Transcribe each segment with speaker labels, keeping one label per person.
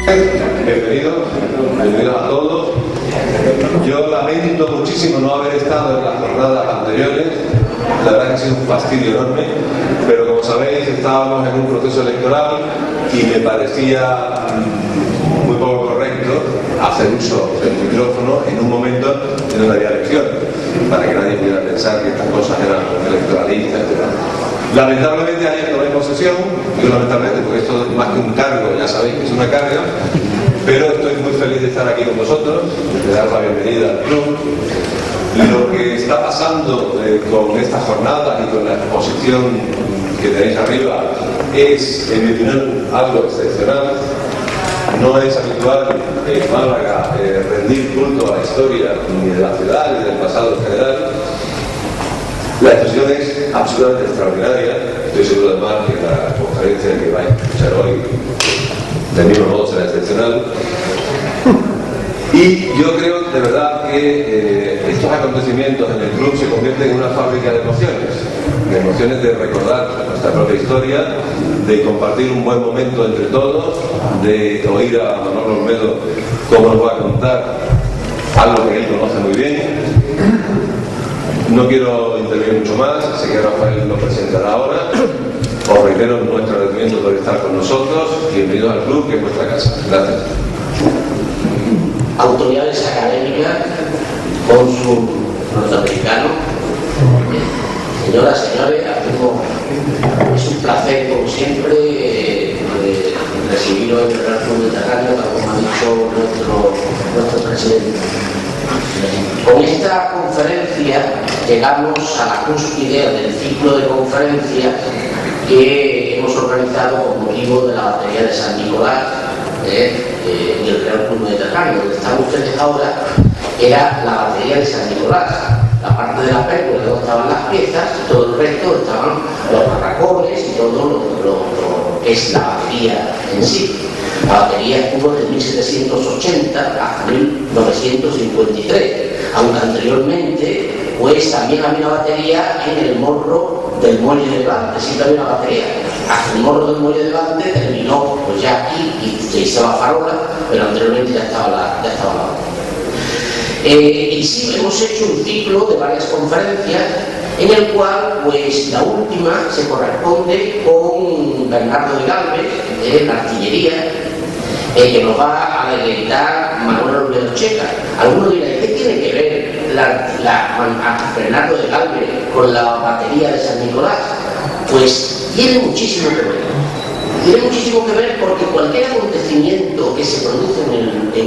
Speaker 1: Bienvenidos a todos. Yo lamento muchísimo no haber estado en las jornadas anteriores, la verdad que ha sido un fastidio enorme, pero como sabéis estábamos en un proceso electoral y me parecía muy poco correcto hacer uso del micrófono en un momento en donde había elecciones, para que nadie pudiera pensar que estas cosas eran electoralistas, etc. Lamentablemente ayer tomé posesión, digo lamentablemente porque esto es más que un cargo, ya sabéis que es una carga, pero estoy muy feliz de estar aquí con vosotros, de dar la bienvenida al club. Lo que está pasando con esta jornada y con la exposición que tenéis arriba es, en mi opinión, algo excepcional. No es habitual en Málaga rendir culto a la historia ni de la ciudad ni del pasado en general. La exposición es absolutamente extraordinaria. Estoy seguro además que la conferencia que vais a escuchar hoy del mismo modo será excepcional. Y yo creo de verdad que estos acontecimientos en el club se convierten en una fábrica de emociones de recordar nuestra propia historia, de compartir un buen momento entre todos, de oír a Manolo Olmedo cómo nos va a contar algo que él conoce muy bien. No quiero intervenir mucho más, sé que Rafael lo presentará ahora. Os reitero nuestro agradecimiento por estar con nosotros. Bienvenidos al club, que es vuestra casa. Gracias.
Speaker 2: Autoridades académicas, cónsul norteamericano, señoras, señores, es un placer, como siempre, recibiros en el Real Club Mediterráneo, como ha dicho nuestro presidente. Con esta conferencia llegamos a la cúspide del ciclo de conferencias que hemos organizado con motivo de la batería de San Nicolás y el Real Club Mediterráneo. Donde están ustedes ahora era la batería de San Nicolás, la parte de la pérgola donde estaban las piezas, y todo el resto estaban los barracones y todo lo que es la batería en sí. La batería estuvo desde 1780 hasta 1953, aunque anteriormente pues también había una batería en el morro del muelle de Levante, siempre había una batería. Hasta el morro del muelle de Levante terminó pues ya aquí y se hizo la farola, pero anteriormente ya estaba la batería. Y sí, hemos hecho un ciclo de varias conferencias en el cual pues la última se corresponde con Bernardo de Galvez, de la artillería, que nos va a deleitar Manuel Olmedo Checa. Algunos dirán, ¿qué tiene que ver Bernardo de Galvez con la batería de San Nicolás? Pues tiene muchísimo que ver. Tiene muchísimo que ver porque cualquier acontecimiento que se produce en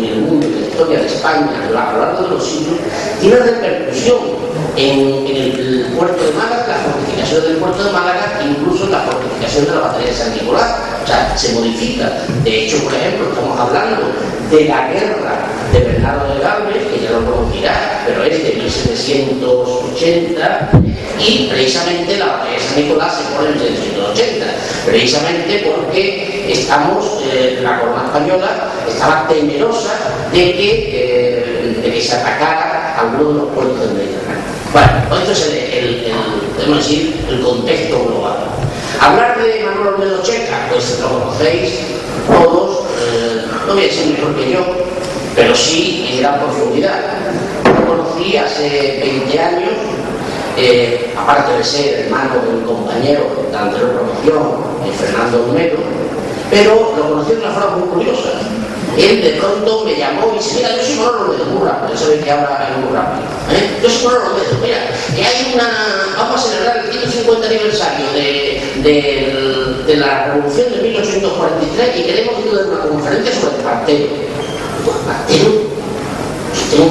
Speaker 2: el mundo, en la historia de España, a lo largo de los siglos, tiene repercusión en el puerto de Málaga, la fortificación del puerto de Málaga, incluso la fortificación de la batería de San Nicolás. O sea, se modifica. De hecho, por ejemplo, estamos hablando de la guerra de Bernardo de Galvez, que ya lo conocerá, pero es de 1780, y precisamente la batería de San Nicolás se pone en 1780, precisamente porque la corona española estaba temerosa de que se atacara alguno de los puertos del Mediterráneo. Bueno, esto es podemos decir, el contexto global. Hablar de Manuel Olmedo Checa, pues lo conocéis todos, no voy a decir mejor que yo, pero sí en gran profundidad. Lo conocí hace 20 años, aparte de ser hermano de un compañero de la anterior promoción, Fernando Olmedo, pero lo conocí de una forma muy curiosa. Él de pronto me llamó y dice, mira, yo soy Manuel Olmedo, muy rápido, ya sabéis que habla muy rápido. Yo soy Manuel Olmedo, mira, que vamos a celebrar el 150 aniversario de la Revolución de 1843 y queremos ir a una conferencia sobre el partero.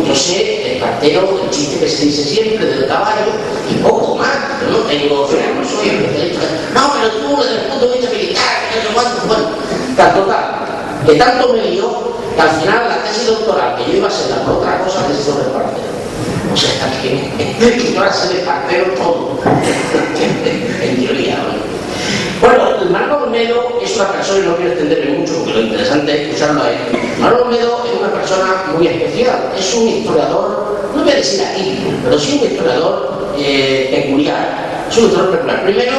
Speaker 2: Yo sé el partero, el chiste que se dice siempre del caballo y poco más, pero no tengo, no soy especialista. No, pero tú desde el punto de vista militar, que tanto me lió que al final la tesis doctoral que yo iba a hacer por otra cosa que sobre el partero. O sea, que yo ahora sé de partero todo, en teoría, ¿no? Bueno, Manuel Olmedo es una persona, y no quiero extenderme mucho porque lo interesante es escucharlo a él. Manuel Olmedo es una persona muy especial, es un historiador, no voy a decir atípico, pero sí un historiador peculiar. Es un historiador peculiar. Primero,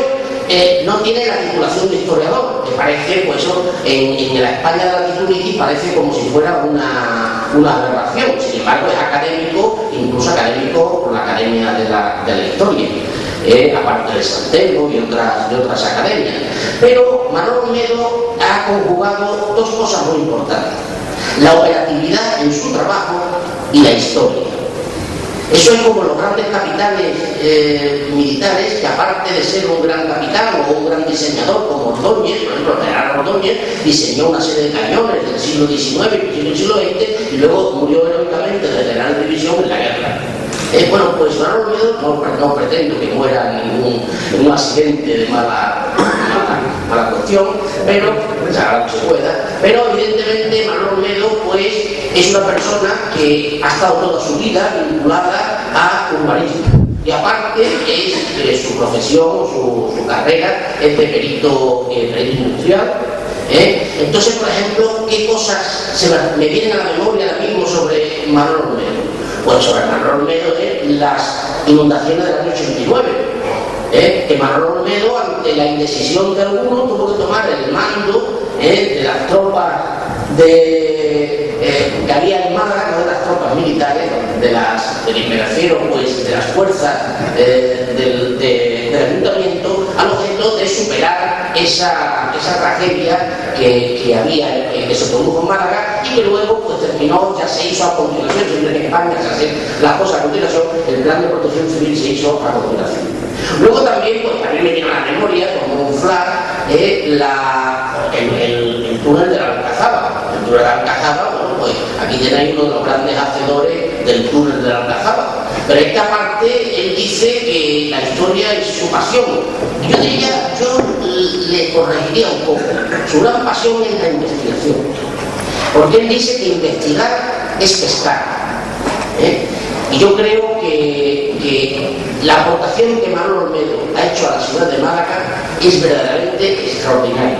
Speaker 2: no tiene la titulación de historiador, que parece, pues eso, en la España de la titulitis parece como si fuera una aberración. Sin embargo, es académico, incluso académico por la Academia de la Historia, aparte de San Telmo y otras academias. Pero Manolo Olmedo ha conjugado dos cosas muy importantes: la operatividad en su trabajo y la historia. Eso es como los grandes capitanes militares, que aparte de ser un gran capitán o un gran diseñador como Ordóñez, por ejemplo, General Ordóñez diseñó una serie de cañones del siglo XIX y del siglo XX y luego murió heroicamente de general de división en la guerra. Bueno, pues Manolo Olmedo no pretendo que muera en un accidente de mala cuestión, pero pues haga lo que se pueda. Pero evidentemente Manolo Olmedo pues es una persona que ha estado toda su vida vinculada a urbanismo, y aparte es su profesión, su carrera es de perito industrial. Entonces, por ejemplo, ¿qué cosas me vienen a la memoria ahora mismo sobre Manolo Olmedo? Pues sobre Manolo Olmedo las inundaciones del año 89, que Manolo Olmedo, ante la indecisión de algunos, tuvo que tomar el mando de las tropas que había en Málaga, no de las tropas militares, me refiero pues de las fuerzas del ayuntamiento, al objeto de superar esa tragedia que había, que se produjo en Málaga, y que luego pues terminó, ya se hizo a continuación, siempre en España se hacen las cosas a continuación, el plan de protección civil se hizo a continuación. Luego también, pues también me viene a la memoria, como un flash, el túnel de la Alcazaba. El túnel de la Alcazaba, bueno, pues aquí tenéis uno de los grandes hacedores del túnel de la Alcazaba. Pero esta parte, él dice que la historia es su pasión. Yo le corregiría un poco. Su gran pasión es la investigación. Porque él dice que investigar es pescar. Y yo creo que la aportación que Manolo Olmedo ha hecho a la ciudad de Málaga es verdaderamente extraordinaria.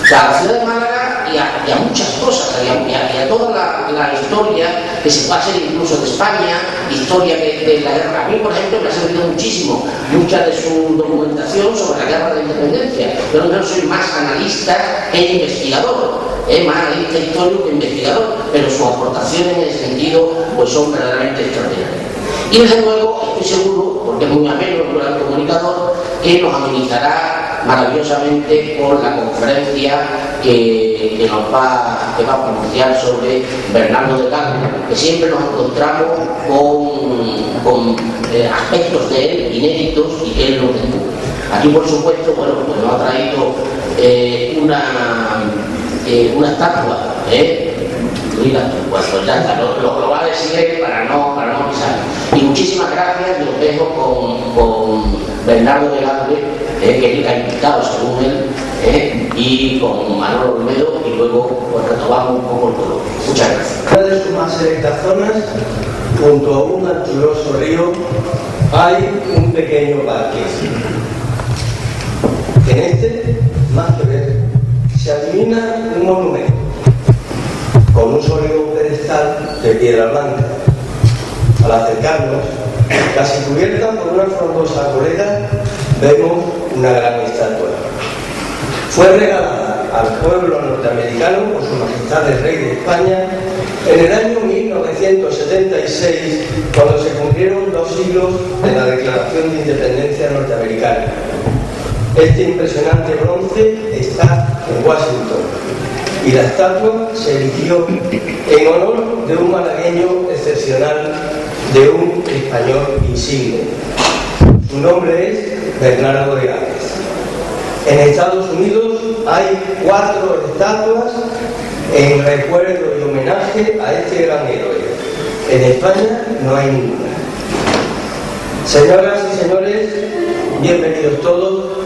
Speaker 2: O sea, a la ciudad de Málaga y a muchas cosas, y a toda la historia que se pasa incluso de España, historia de la guerra. A mí, por ejemplo, me ha servido muchísimo mucha de su documentación sobre la guerra de independencia. Yo no soy más analista que investigador, más analista histórico que investigador, pero sus aportaciones en ese sentido pues son verdaderamente extraordinarias. Y desde luego estoy seguro, porque es muy ameno, un gran comunicador, que nos amenizará maravillosamente con la conferencia que va a pronunciar sobre Bernardo de Galvez, que siempre nos encontramos con aspectos de él inéditos y que él no descubre. Aquí, por supuesto, bueno, pues nos ha traído una estatua, mira, pues ya está, lo va a decir él para no pisar. Y muchísimas gracias, y os dejo con Bernardo de Galvez, que ha invitado según él, y con Manolo Olmedo, y luego pues retomamos un poco el todo. Muchas gracias.
Speaker 3: En una de sus más selectas zonas, junto a un anchuroso río, hay un pequeño parque. En este, más que ver, se adivina un monumento con un sólido pedestal de piedra blanca. Al acercarnos, casi cubierta por una frondosa arboleda, vemos una gran estatua. Fue regalada al pueblo norteamericano por su majestad el rey de España en el año 1976, cuando se cumplieron 2 siglos de la Declaración de Independencia norteamericana. Este impresionante bronce está en Washington y la estatua se erigió en honor de un malagueño excepcional, de un español insigne. Su nombre es Bernardo de Galvez. En Estados Unidos hay 4 estatuas en recuerdo y homenaje a este gran héroe. En España no hay ninguna. Señoras y señores, bienvenidos todos.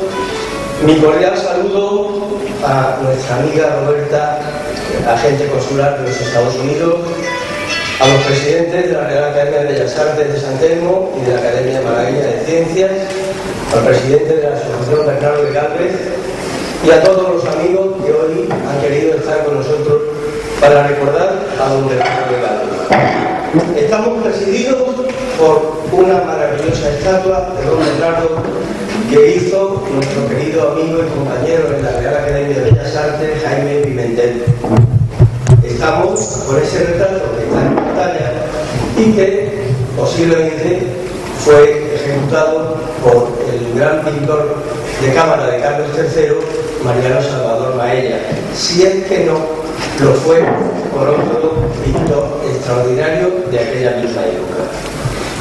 Speaker 3: Mi cordial saludo a nuestra amiga Roberta, agente consular de los Estados Unidos, a los presidentes de la Real Academia de Bellas Artes de San Telmo y de la Academia Malagueña de Ciencias, al presidente de la Asociación Bernardo de Galvez y a todos los amigos que hoy han querido estar con nosotros para recordar a don Bernardo de Galvez. Estamos presididos por una maravillosa estatua de don Bernardo que hizo nuestro querido amigo y compañero en la Real Academia de Bellas Artes, Jaime Pimentel. Estamos con ese retrato que está en pantalla y que posiblemente fue ejecutado por el gran pintor de cámara de Carlos III, Mariano Salvador Maella, si es que no lo fue por otro pintor extraordinario de aquella misma época.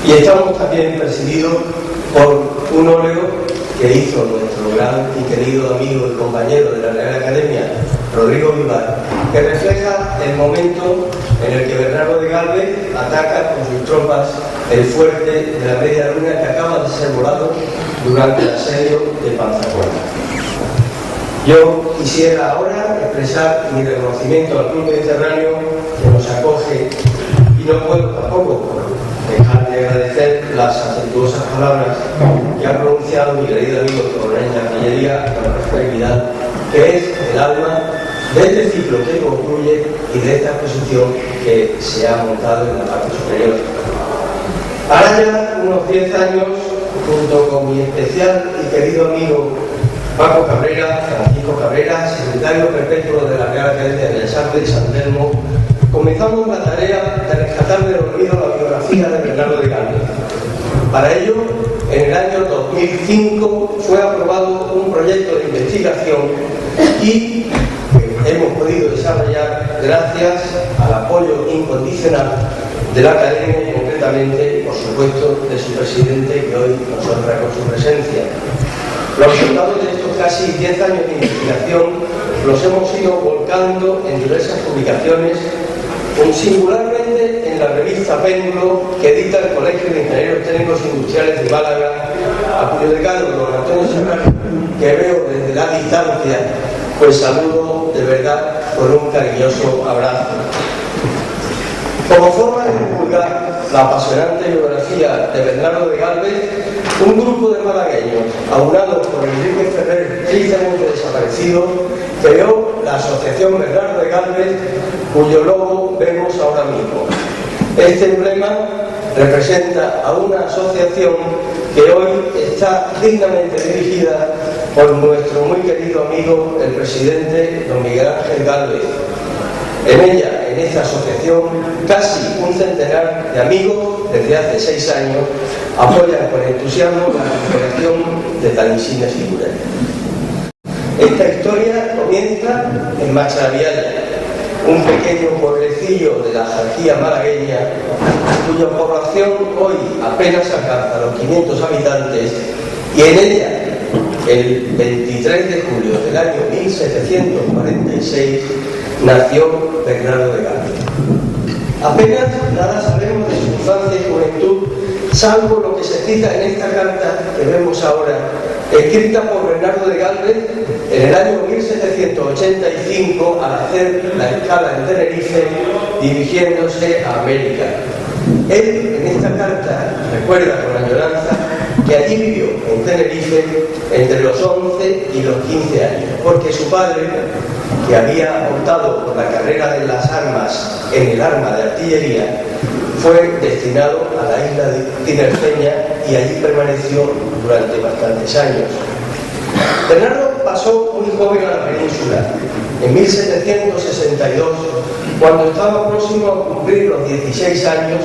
Speaker 3: Y estamos también presididos por un óleo que hizo nuestro gran y querido amigo y compañero de la Real Academia, Rodrigo Vivar, que refleja el momento en el que Bernardo de Gálvez ataca con sus tropas el fuerte de la Media Luna que acaba de ser volado durante el asedio de Panzacola. Yo quisiera ahora expresar mi reconocimiento al Club Mediterráneo que nos acoge y no puedo tampoco dejar de agradecer las afectuosas palabras que ha pronunciado mi querido amigo coronel de artillería con responsabilidad, que es el alma de este ciclo que concluye y de esta exposición que se ha montado en la parte superior. Ahora ya unos 10 años, junto con mi especial y querido amigo Paco Cabrera, Francisco Cabrera, secretario perpetuo de la Real Academia de Bellas Artes de San Telmo, comenzamos la tarea de rescatar del olvido la biografía de Bernardo de Gálvez. Para ello, en el año 2005 fue aprobado un proyecto de investigación y hemos podido desarrollar gracias al apoyo incondicional de la Academia y concretamente, por supuesto, de su presidente que hoy nos honra con su presencia. Los resultados de estos casi 10 años de investigación los hemos ido volcando en diversas publicaciones, singularmente en la revista Péndulo que edita el Colegio de Ingenieros Técnicos Industriales de Málaga, a cuyo decano, don Antonio Serrano, que veo desde la distancia, pues saludo de verdad con un cariñoso abrazo. Como forma de divulgar la apasionante biografía de Bernardo de Gálvez, un grupo de malagueños, aunados por Enrique Ferrer, tristemente desaparecido, creó la Asociación Bernardo de Gálvez, cuyo logo vemos ahora mismo. Este emblema representa a una asociación que hoy está dignamente dirigida por nuestro muy querido amigo, el presidente don Miguel Ángel Gálvez. En ella, en esta asociación, casi un centenar de amigos desde hace 6 años apoyan con entusiasmo la recuperación de tan insignes figuras. Esta historia comienza en Machavialla, un pequeño pueblecillo de la Jarquía malagueña, cuya población hoy apenas alcanza los 500 habitantes, y en ella, el 23 de julio del año 1746, nació Bernardo de Gálvez. Apenas nada sabemos de su infancia y juventud, salvo lo que se cita en esta carta que vemos ahora, escrita por Bernardo de Gálvez en el año 1785 al hacer la escala en Tenerife, dirigiéndose a América. Él en esta carta recuerda con añoranza que allí vivió en Tenerife entre los 11 y los 15 años, porque su padre, que había optado por la carrera de las armas en el arma de artillería, fue destinado a la isla de Tinerfeña y allí permaneció durante bastantes años. Bernardo pasó muy joven a la península, en 1762, cuando estaba próximo a cumplir los 16 años,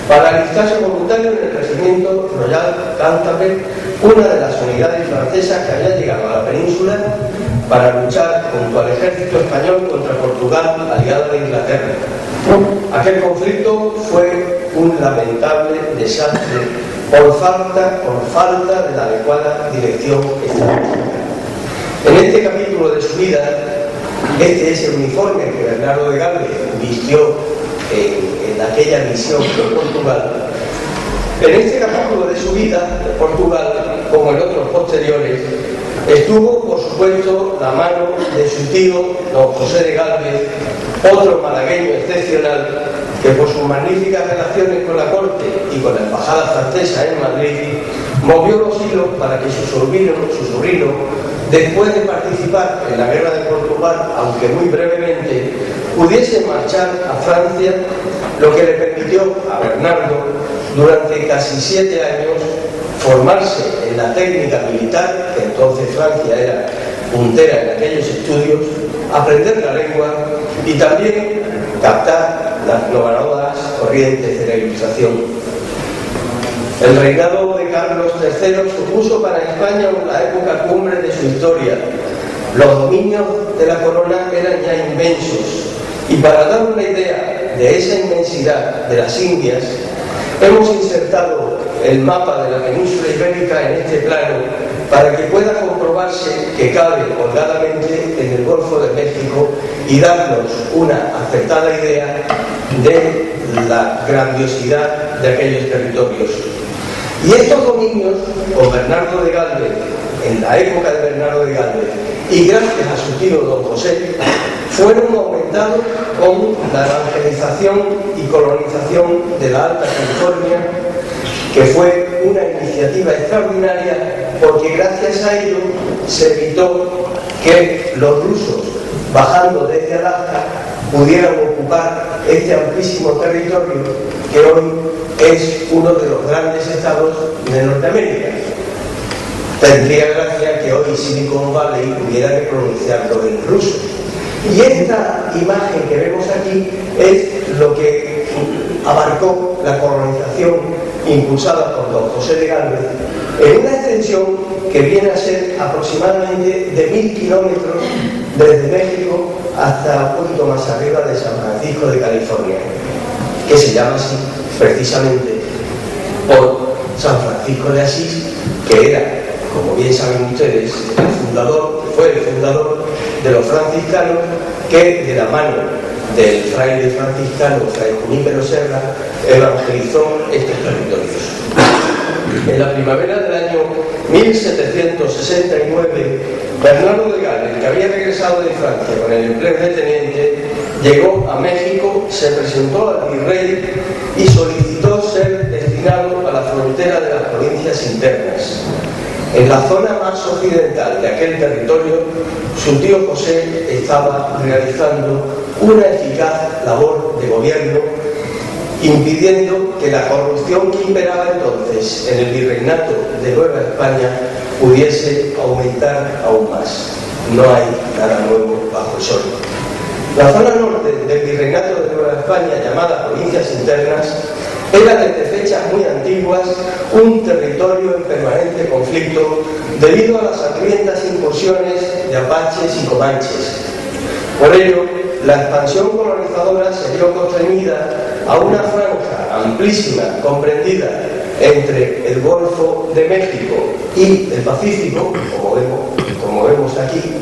Speaker 3: para alistarse voluntario en el Regimiento Royal Cántabria, una de las unidades francesas que había llegado a la península para luchar junto al ejército español contra Portugal, aliado de Inglaterra. Aquel conflicto fue un lamentable desastre por falta de la adecuada dirección estratégica. En este capítulo de su vida, este es el uniforme que Bernardo de Gálvez vistió en aquella misión en Portugal. En este capítulo de su vida de Portugal, como en otros posteriores, estuvo, por supuesto, la mano de su tío, don José de Gálvez, otro malagueño excepcional, que por sus magníficas relaciones con la corte y con la embajada francesa en Madrid, movió los hilos para que su sobrino, después de participar en la guerra de Portugal, aunque muy brevemente, pudiese marchar a Francia, lo que le permitió a Bernardo, durante casi 7 años, formarse en la técnica militar, que entonces Francia era puntera en aquellos estudios, aprender la lengua y también captar las novedosas corrientes de la Ilustración. El reinado de Carlos III supuso para España la época cumbre de su historia. Los dominios de la corona eran ya inmensos, y para dar una idea de esa inmensidad de las Indias, hemos insertado el mapa de la península ibérica en este plano para que pueda comprobarse que cabe holgadamente en el Golfo de México y darnos una acertada idea de la grandiosidad de aquellos territorios. Y estos dominios, con Bernardo de Galvez, en la época de Bernardo de Galvez, y gracias a su tío don José, fueron aumentados con la evangelización y colonización de la Alta California, que fue una iniciativa extraordinaria porque gracias a ello se evitó que los rusos, bajando desde Alaska, pudieran ocupar este amplísimo territorio que hoy es uno de los grandes estados de Norteamérica. Tendría gracia que hoy Silicon Valley hubiera que pronunciarlo en ruso. Y esta imagen que vemos aquí es lo que abarcó la colonización impulsada por don José de Galvez en una extensión que viene a ser aproximadamente de 1000 kilómetros desde México hasta un poquito más arriba de San Francisco de California, que se llama así precisamente por San Francisco de Asís, que era, como bien saben ustedes, fue el fundador de los franciscanos, que de la mano del fraile franciscano Fray Junípero Serra evangelizó estos territorios. En la primavera del año 1769, Bernardo de Galvez, que había regresado de Francia con el empleo de teniente, llegó a México, se presentó al virrey y solicitó ser destinado a la frontera de las provincias internas. En la zona más occidental de aquel territorio, su tío José estaba realizando una eficaz labor de gobierno, impidiendo que la corrupción que imperaba entonces en el virreinato de Nueva España pudiese aumentar aún más. No hay nada nuevo bajo el sol. La zona norte del virreinato de Nueva España, llamada provincias internas, era desde fechas muy antiguas un territorio en permanente conflicto debido a las sangrientas incursiones de apaches y comanches. Por ello, la expansión colonizadora se vio constreñida a una franja amplísima comprendida entre el Golfo de México y el Pacífico, como vemos aquí,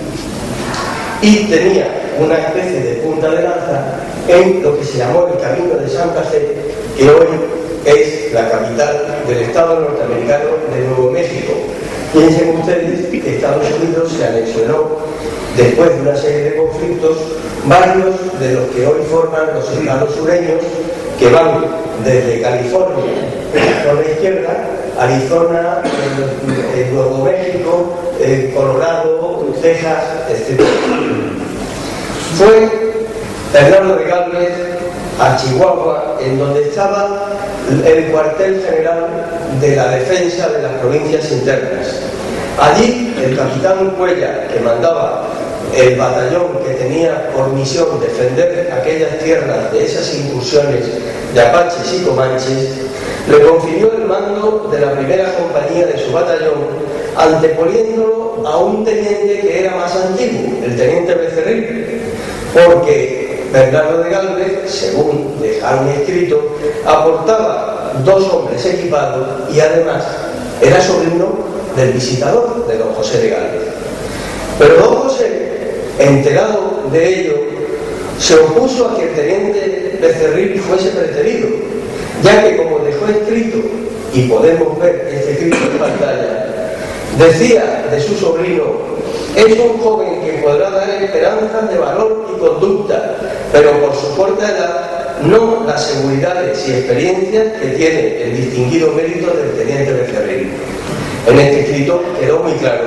Speaker 3: y tenía una especie de punta de lanza en lo que se llamó el Camino de Santa Fe, que hoy es la capital del estado norteamericano de Nuevo México. Piensen ustedes que Estados Unidos se anexionó, después de una serie de conflictos, varios de los que hoy forman los estados sureños, que van desde California por la izquierda, Arizona, Nuevo México, Colorado, Texas, etc. Fue Bernardo de Galvez a Chihuahua, en donde estaba el cuartel general de la defensa de las provincias internas. Allí el capitán Cuellar, que mandaba el batallón que tenía por misión defender aquellas tierras de esas incursiones de apaches y comanches, le confirió el mando de la primera compañía de su batallón, anteponiéndolo a un teniente que era más antiguo, el teniente Becerril, porque Bernardo de Galvez, según dejaron escrito, aportaba 2 hombres equipados y además era sobrino del visitador de don José de Galvez. Pero don José, enterado de ello, se opuso a que el teniente Becerril fuese preterido, ya que, como dejó escrito, y podemos ver este escrito en pantalla, decía de su sobrino: es un joven que podrá dar esperanzas de valor y conducta, pero por su corta edad no las seguridades y experiencias que tiene el distinguido mérito del teniente Becerril. En este escrito quedó muy claro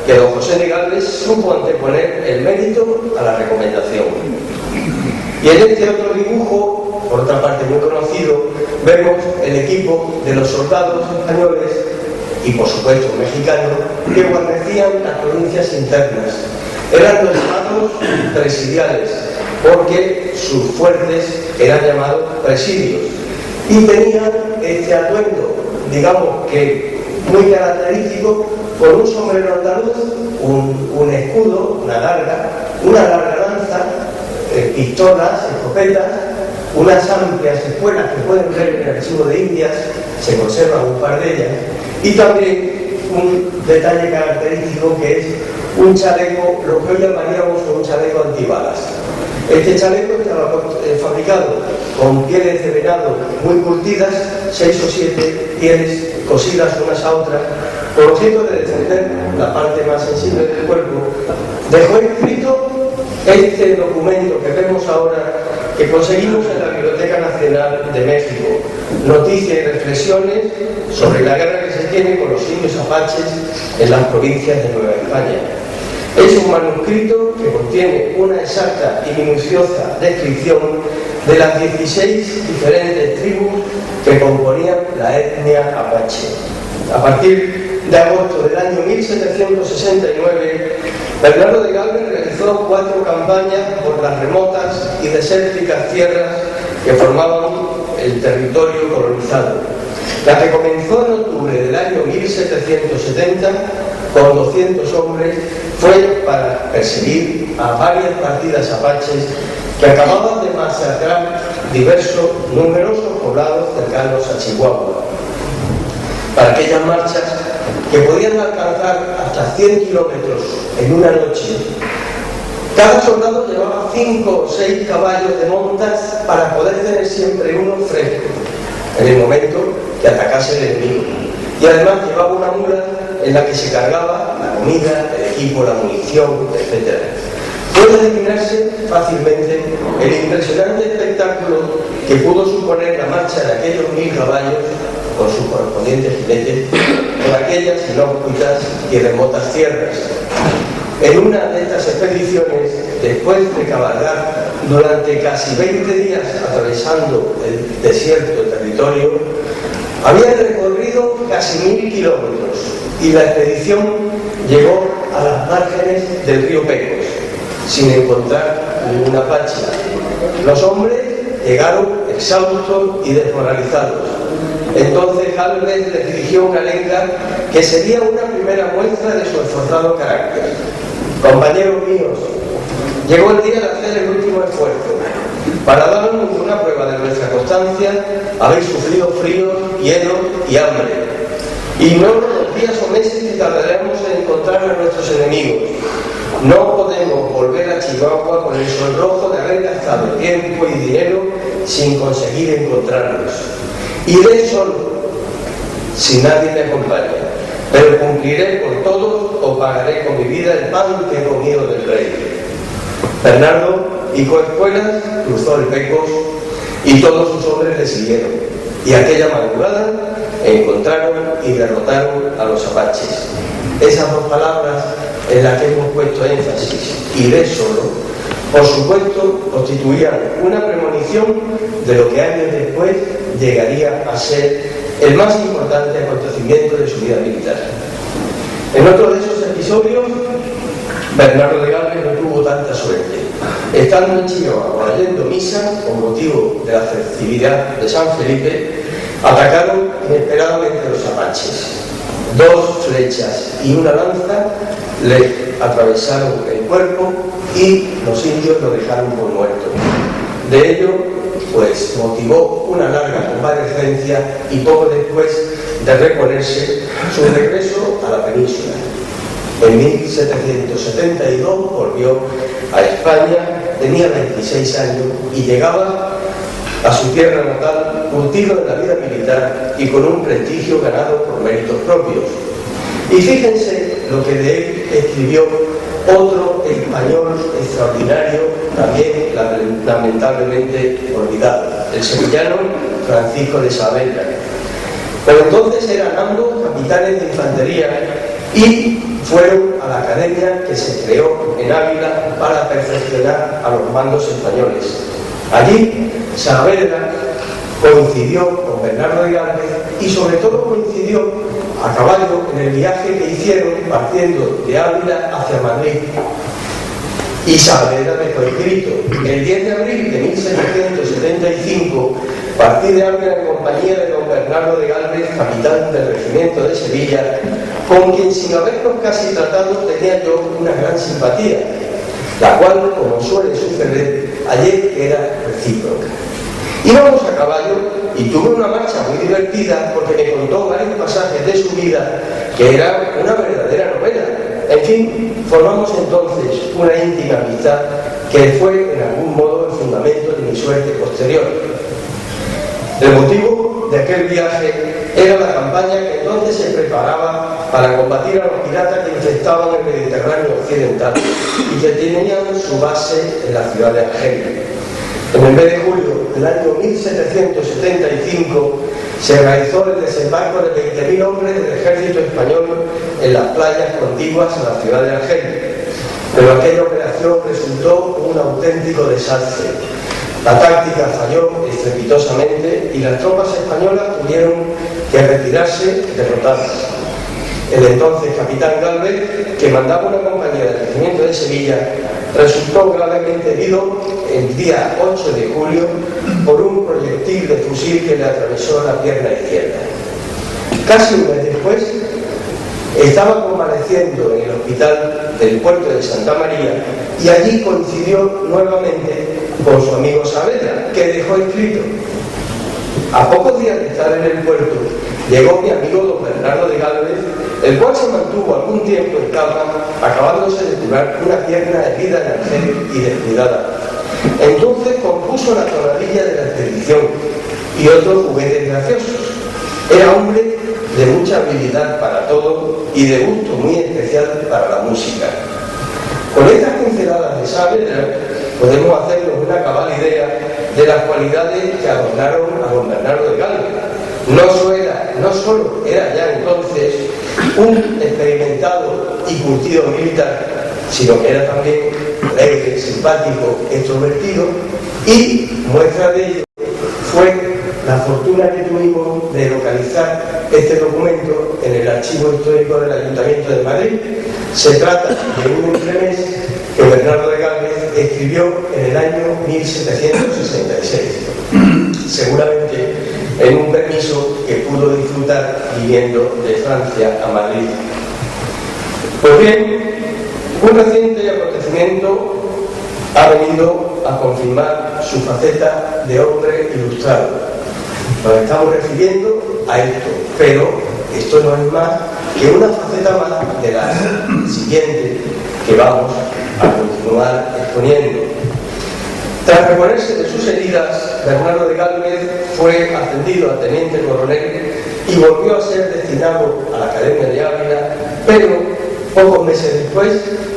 Speaker 3: que don José de Galvez supo anteponer el mérito a la recomendación. Y en este otro dibujo, por otra parte muy conocido, vemos el equipo de los soldados españoles y por supuesto mexicanos, que guarnecían las provincias internas. Eran los llamados presidiales, porque sus fuertes eran llamados presidios, y tenían este atuendo, digamos que muy característico, con un sombrero andaluz, un escudo, una larga lanza, pistolas, escopetas, unas amplias espuelas que pueden ver en el archivo de Indias, se conservan un par de ellas, y también un detalle característico que es un chaleco, lo que hoy llamaríamos un chaleco antibalas. Este chaleco estaba fabricado con pieles de venado muy curtidas, 6 o 7 pieles cosidas unas a otras, con objeto de defender la parte más sensible del cuerpo. Dejó escrito este documento que vemos ahora, que conseguimos en la Biblioteca Nacional de México: noticias y reflexiones sobre la guerra que se tiene con los indios apaches en las provincias de Nueva España. Es un manuscrito que contiene una exacta y minuciosa descripción de las 16 diferentes tribus que componían la etnia apache. A partir de agosto del año 1769, Bernardo de Galvez realizó 4 campañas por las remotas y desérticas tierras que formaban el territorio colonizado. La que comenzó en octubre del año 1770, con 200 hombres, fue para perseguir a varias partidas apaches que acababan de masacrar numerosos poblados cercanos a Chihuahua. Para aquellas marchas, que podían alcanzar hasta 100 kilómetros en una noche, cada soldado llevaba 5 o 6 caballos de montas para poder tener siempre uno fresco en el momento que atacase el enemigo, y además llevaba una mula en la que se cargaba la comida, el equipo, la munición, etc. Puede adivinarse fácilmente el impresionante espectáculo que pudo suponer la marcha de aquellos 1000 caballos con sus correspondientes jinetes por aquellas inhóspitas y remotas tierras. En una de estas expediciones, después de cabalgar durante casi 20 días atravesando el desierto territorio, habían recorrido casi 1000 kilómetros y la expedición llegó a las márgenes del río Pecos, sin encontrar ninguna apache. Los hombres llegaron exhaustos y desmoralizados. Entonces Galvez les dirigió una lenga que sería una primera muestra de su esforzado carácter. Compañeros míos, llegó el día de hacer el último esfuerzo. Para darnos una prueba de nuestra constancia, habéis sufrido frío, hielo y hambre. Ignoro los días o meses que tardaremos en encontrar a nuestros enemigos. No podemos volver a Chihuahua con el sonrojo de haber gastado tiempo y dinero sin conseguir encontrarlos. Iré solo, si nadie me acompaña, pero cumpliré por todos o pagaré con mi vida el pan que he comido del rey. Bernardo picó espuelas, cruzó el Pecos y todos sus hombres le siguieron. Y aquella madrugada encontraron y derrotaron a los apaches. Esas 2 palabras en las que hemos puesto énfasis, iré solo, por supuesto, constituían una premonición de lo que años después llegaría a ser el más importante acontecimiento de su vida militar. En otro de esos episodios, Bernardo de Galvez no tuvo tanta suerte. Estando en Chihuahua oyendo misa con motivo de la festividad de San Felipe, atacaron inesperadamente los apaches. 2 flechas y una lanza le atravesaron el cuerpo y los indios lo dejaron por muerto. De ello, pues, motivó una larga convalecencia y poco después de reponerse, su regreso a la península. En 1772 volvió a España, tenía 26 años y llegaba a su tierra natal curtido en la vida militar y con un prestigio ganado por méritos propios. Y fíjense lo que de él escribió otro español extraordinario, también lamentablemente olvidado, el sevillano Francisco de Saavedra. Pero entonces eran ambos capitanes de infantería y fueron a la academia que se creó en Ávila para perfeccionar a los mandos españoles. Allí Saavedra coincidió con Bernardo de Galvez y sobre todo coincidió, a caballo en el viaje que hicieron partiendo de Ávila hacia Madrid. Y Saavedra dejó escrito: el 10 de abril de 1775 partí de Ávila en compañía de don Bernardo de Gálvez, capitán del regimiento de Sevilla, con quien, sin habernos casi tratado, tenía yo una gran simpatía, la cual, como suele suceder, hallé que era recíproca. Íbamos a caballo y tuve una marcha muy divertida porque me contó varios pasajes de su vida que era una verdadera novela. En fin, formamos entonces una íntima amistad que fue en algún modo el fundamento de mi suerte posterior. El motivo de aquel viaje era la campaña que entonces se preparaba para combatir a los piratas que infestaban el Mediterráneo occidental y que tenían su base en la ciudad de Argelia. En el mes de julio del año 1775 se realizó el desembarco de 20.000 hombres del ejército español en las playas contiguas a la ciudad de Argelia. Pero aquella operación resultó un auténtico desastre. La táctica falló estrepitosamente y las tropas españolas tuvieron que retirarse derrotadas. El entonces capitán Gálvez, que mandaba una compañía del regimiento de Sevilla, resultó gravemente herido el día 8 de julio por un proyectil de fusil que le atravesó la pierna izquierda. Casi un mes después, estaba convaleciendo en el hospital del puerto de Santa María y allí coincidió nuevamente con su amigo Saavedra, que dejó escrito: a pocos días de estar en el puerto, llegó mi amigo don Bernardo de Gálvez, el cual se mantuvo algún tiempo en cama, acabándose de curar una pierna herida en Argelia y descuidada. Entonces compuso la tonadilla de la expedición y otros juguetes graciosos. Era hombre de mucha habilidad para todo y de gusto muy especial para la música. Con estas pinceladas de Saavedra podemos hacernos una cabal idea de las cualidades que adornaron a don Bernardo de Gálvez. No solo era ya entonces un experimentado y curtido militar, sino que era también alegre, simpático, extrovertido, y muestra de ello fue la fortuna que tuvimos de localizar este documento en el archivo histórico del Ayuntamiento de Madrid. Se trata de un entremés que Bernardo de Gálvez escribió en el año 1766, seguramente en un permiso que pudo disfrutar viniendo de Francia a Madrid. Pues bien, un reciente acontecimiento ha venido a confirmar su faceta de hombre ilustrado. Nos estamos refiriendo a esto, pero esto no es más que una faceta más de la siguiente que vamos a continuar exponiendo. Tras reponerse de sus heridas, Bernardo de Gálvez fue ascendido a teniente coronel y volvió a ser destinado a la Academia de Ávila, pero pocos meses después,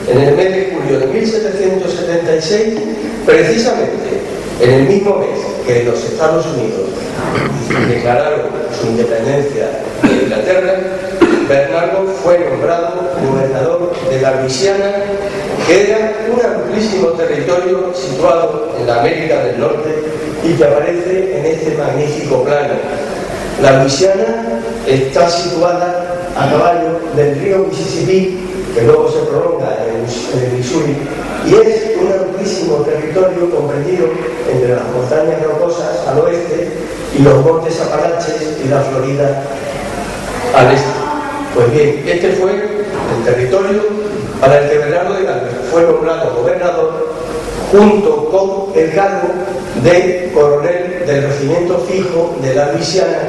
Speaker 3: en el mes de julio de 1776, precisamente en el mismo mes que los Estados Unidos declararon su independencia de Inglaterra, Bernardo fue nombrado gobernador de la Luisiana, que era un amplísimo territorio situado en la América del Norte y que aparece en este magnífico plano. La Luisiana está situada a caballo del río Mississippi, que luego se prolonga en el Missouri, y es un amplísimo territorio comprendido entre las montañas rocosas al oeste y los montes Apalaches y la Florida al este. Pues bien, este fue el territorio para el que Bernardo de Gálvez fue nombrado gobernador, junto con el cargo de coronel del regimiento fijo de la Luisiana.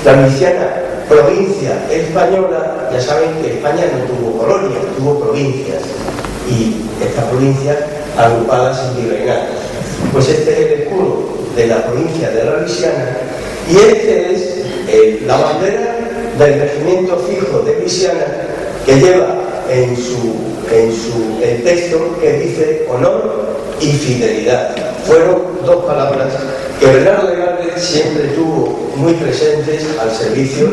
Speaker 3: La Luisiana, provincia española, ya saben que España no tuvo colonias, tuvo provincias, y estas provincias agrupadas en virreinatos. Pues este es el escudo de la provincia de la Luisiana, y este es la bandera del regimiento fijo de Luisiana, que lleva en el texto que dice honor y fidelidad. Fueron dos palabras que Bernardo de Gálvez siempre tuvo muy presentes al servicio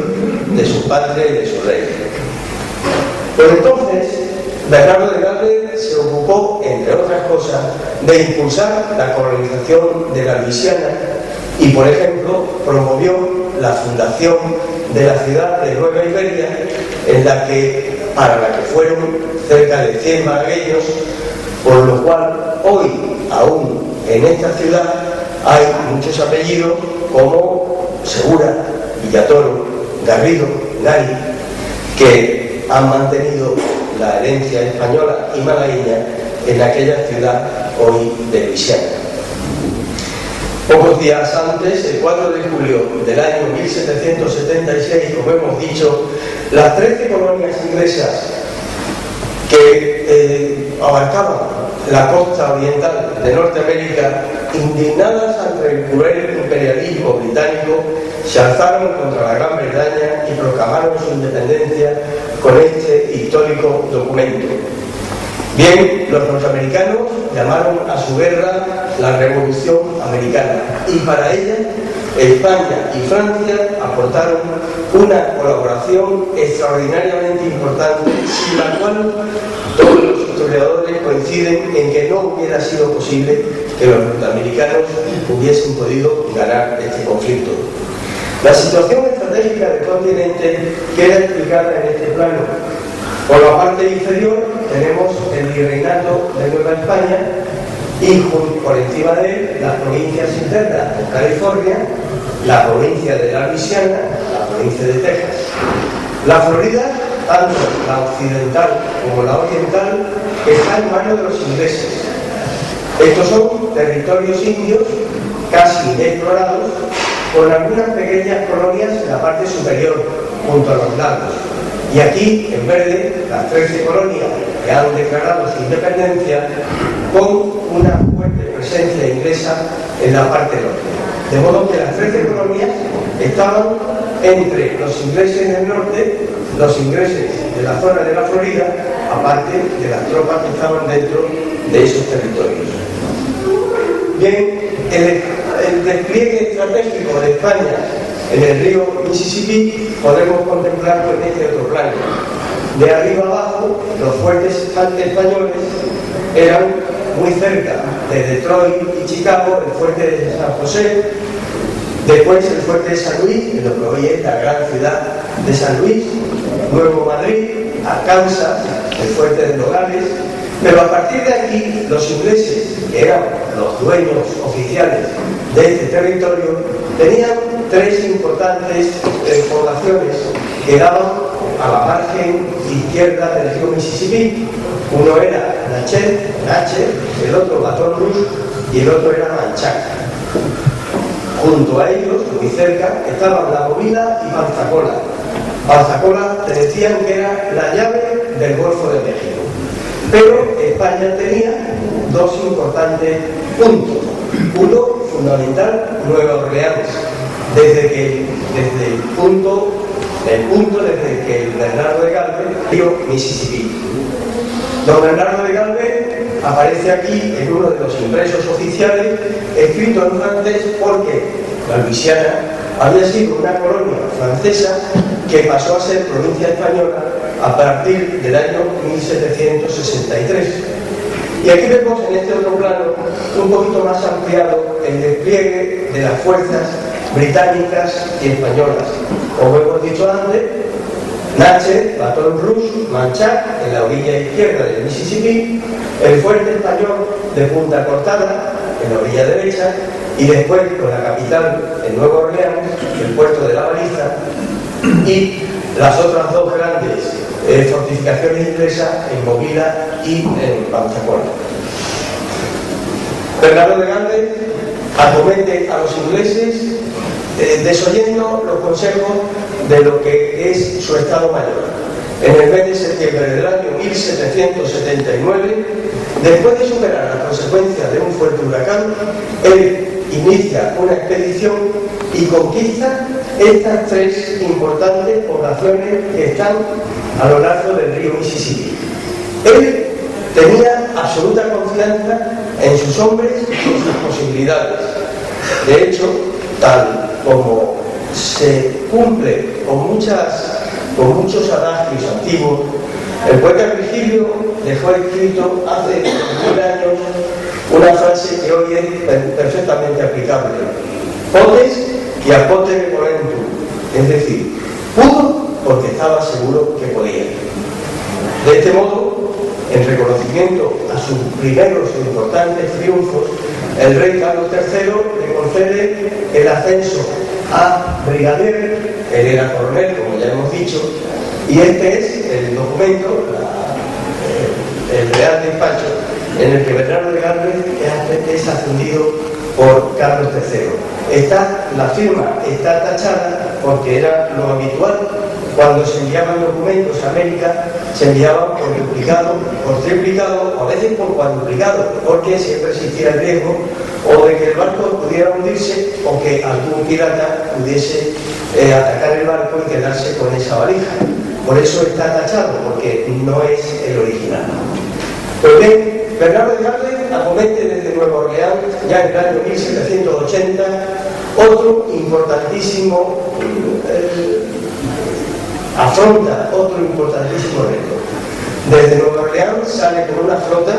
Speaker 3: de su patria y de su rey. Pues entonces, Bernardo de Gálvez se ocupó, entre otras cosas, de impulsar la colonización de la Luisiana y, por ejemplo, promovió la fundación de la ciudad de Nueva Iberia, para la que fueron cerca de 100 malagueños, por lo cual hoy, aún en esta ciudad, hay muchos apellidos como Segura, Villatoro, Garrido, Gari, que han mantenido la herencia española y malagueña en aquella ciudad hoy de Luisiana. Pocos días antes, el 4 de julio del año 1776, como hemos dicho, las 13 colonias inglesas que abarcaban la costa oriental de Norteamérica, indignadas ante el cruel imperialismo británico, se alzaron contra la Gran Bretaña y proclamaron su independencia con este histórico documento. Bien, los norteamericanos llamaron a su guerra la Revolución Americana, y para ella España y Francia aportaron una colaboración extraordinariamente importante, sin la cual todos los historiadores coinciden en que no hubiera sido posible que los norteamericanos hubiesen podido ganar este conflicto. La situación estratégica del continente queda explicada en este plano. Por la parte inferior tenemos el virreinato de Nueva España y por encima de él las provincias internas de California, la provincia de la Luisiana, la provincia de Texas. La Florida, tanto la occidental como la oriental, está en manos de los ingleses. Estos son territorios indios casi inexplorados, con algunas pequeñas colonias en la parte superior, junto a los lagos. Y aquí, en verde, las 13 colonias que han declarado su independencia, con una fuerte presencia inglesa en la parte norte. De modo que las 13 colonias estaban entre los ingleses del norte, los ingleses de la zona de la Florida, aparte de las tropas que estaban dentro de esos territorios. Bien, el despliegue estratégico de España en el río Mississippi podemos contemplarlo en este otro plano. De arriba abajo, los fuertes españoles eran muy cerca de Detroit y Chicago, el fuerte de San José, después el fuerte de San Luis, en lo que hoy es la gran ciudad de San Luis, luego Madrid, Arkansas, el fuerte de Nogales. Pero a partir de aquí, los ingleses, que eran los dueños oficiales de este territorio, tenían tres importantes poblaciones que daban a la margen izquierda del río Mississippi. Uno era Natchez, el otro Baton Rouge y el otro era Manchac. Junto a ellos, muy cerca, estaban La Bovida y Pensacola. Pensacola te decían que era la llave del Golfo de México. Pero España tenía dos importantes puntos. Uno fundamental, Nueva Orleans, desde el punto desde que el Bernardo de Galvez río Mississippi. Don Bernardo de Galvez aparece aquí en uno de los impresos oficiales, escrito en francés, porque la Luisiana había sido una colonia francesa que pasó a ser provincia española a partir del año 1763. Y aquí vemos en este otro plano, un poquito más ampliado, el despliegue de las fuerzas británicas y españolas. Como hemos dicho antes, Natchez, Baton Rouge, Manchac, en la orilla izquierda del Mississippi, el fuerte español de Punta Cortada, en la orilla derecha, y después con la capital en Nueva Orleans, el puerto de La Baliza, y las otras dos grandes fortificaciones inglesas en Movila y en Pensacola. Bernardo de Galvez acomete a los ingleses desoyendo los consejos de lo que es su Estado Mayor. En el mes de septiembre del año 1779, después de superar las consecuencias de un fuerte huracán, él inicia una expedición y conquista estas tres importantes poblaciones que están a lo largo del río Mississippi. Él tenía absoluta confianza en sus hombres y en sus posibilidades. De hecho, tal como se cumple con muchos adagios antiguos, el poeta Virgilio dejó escrito hace 1000 años una frase que hoy es perfectamente aplicable. Potes que a pote le polentum, es decir, pudo porque estaba seguro que podía. De este modo, en reconocimiento a sus primeros e importantes triunfos, el rey Carlos III le concede el ascenso a brigadier, él era coronel, como ya hemos dicho, y este es el documento, el Real Despacho, en el que Bernardo de Galvez es ascendido por Carlos III. La firma está tachada porque era lo habitual. Cuando se enviaban documentos a América, se enviaban por duplicado, por triplicado, o a veces por cuadruplicado, porque siempre existía el riesgo o de que el barco pudiera hundirse o que algún pirata pudiese atacar el barco y quedarse con esa valija. Por eso está tachado, porque no es el original. Pues bien, Bernardo de Galvez acomete desde Nueva Orleans, ya en el año 1780, afronta otro importantísimo reto. Desde Nueva Orleans sale con una flota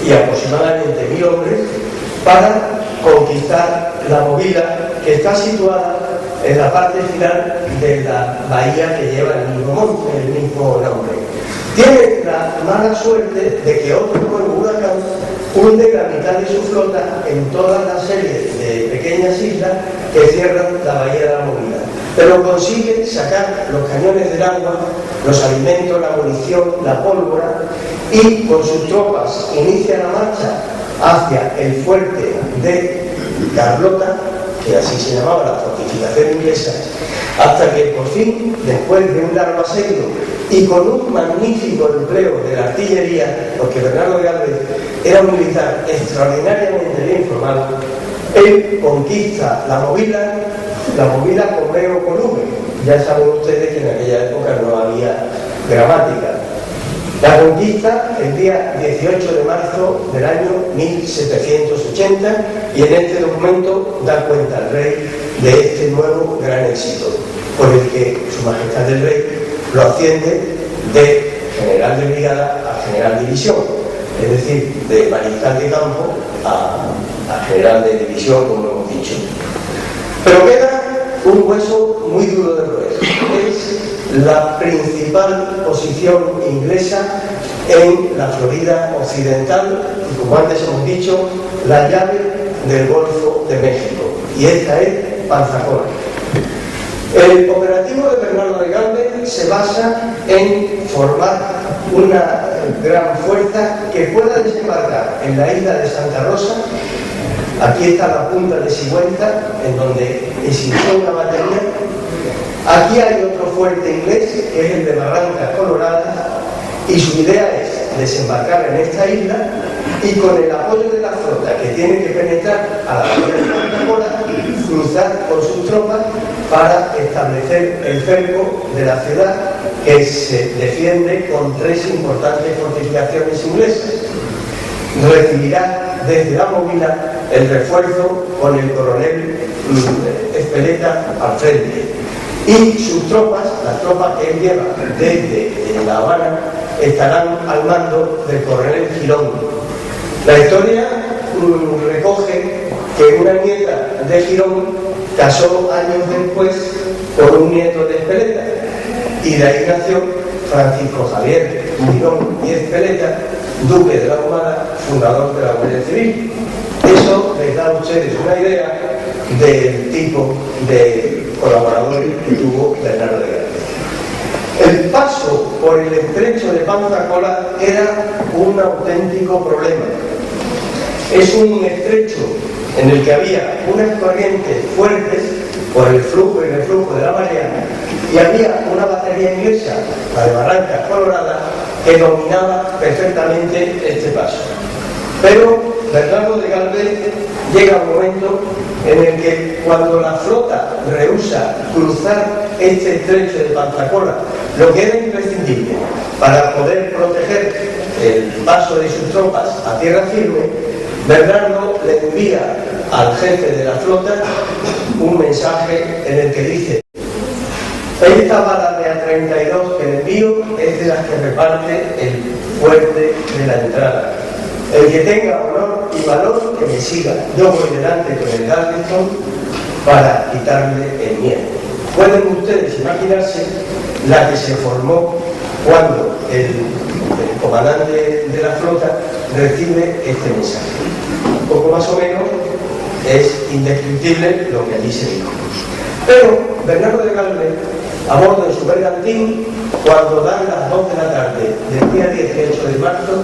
Speaker 3: y aproximadamente 1000 hombres para conquistar la Movila, que está situada en la parte final de la bahía que lleva el mismo nombre. Tiene la mala suerte de que otro nuevo huracán hunde la mitad de su flota en toda la serie de pequeñas islas que cierran la bahía de la Movila. Pero consigue sacar los cañones del agua, los alimentos, la munición, la pólvora, y con sus tropas inicia la marcha hacia el fuerte de Carlota, que así se llamaba la fortificación inglesa, hasta que por fin, después de un largo asedio y con un magnífico empleo de la artillería, porque Bernardo de Galvez era un militar extraordinariamente bien formado, él conquista la Movila con B o con V. Ya saben ustedes que en aquella época no había gramática. La conquista el día 18 de marzo del año 1780, y en este documento da cuenta el rey de este nuevo gran éxito, por el que Su Majestad el Rey lo asciende de general de brigada a general de división, es decir, de mariscal de campo a general de división, como hemos dicho. Pero queda un hueso muy duro de roer. Es la principal posición inglesa en la Florida Occidental y, como antes hemos dicho, la llave del Golfo de México, y esta es Pensacola. El operativo de Bernardo de Galvez se basa en formar una gran fuerza que pueda desembarcar en la isla de Santa Rosa. Aquí está la punta de Sigüenza, en donde existió una batería. Aquí hay otro fuerte inglés, que es el de Barrancas Coloradas, y su idea es desembarcar en esta isla y, con el apoyo de la flota que tiene que penetrar a la bahía de Pensacola, cruzar con sus tropas para establecer el cerco de la ciudad, que se defiende con 3 importantes fortificaciones inglesas. Recibirá desde la Movila el refuerzo con el coronel Espeleta al frente, y sus tropas, las tropas que él lleva desde La Habana, estarán al mando del coronel Girón. La historia recoge que una nieta de Girón casó años después con un nieto de Espeleta, y de ahí nació Francisco Javier Girón y Espeleta, duque de la Ahumada, fundador de la Guardia Civil. Eso les da a ustedes una idea del tipo de colaboradores que tuvo Bernardo de Galvez. El paso por el estrecho de Pensacola era un auténtico problema. Es un estrecho en el que había unas corrientes fuertes por el flujo y reflujo de la marea, y había una batería inglesa, la de Barrancas Coloradas, que dominaba perfectamente este paso. Pero Bernardo de Galvez llega un momento en el que, cuando la flota rehúsa cruzar este estrecho de Pensacola, lo que era imprescindible para poder proteger el paso de sus tropas a tierra firme, Bernardo le envía al jefe de la flota un mensaje en el que dice: esta bala de A-32 que le envío es de las que reparte el fuerte de la entrada. El que tenga honor y valor, que me siga. Yo voy delante con el Galveston para quitarle el miedo. Pueden ustedes imaginarse la que se formó cuando el comandante de la flota recibe este mensaje. Un poco más o menos es indescriptible lo que allí se dijo. Pero Bernardo de Galvez, a bordo de su bergantín, cuando dan las 2 de la tarde del día 18 de marzo,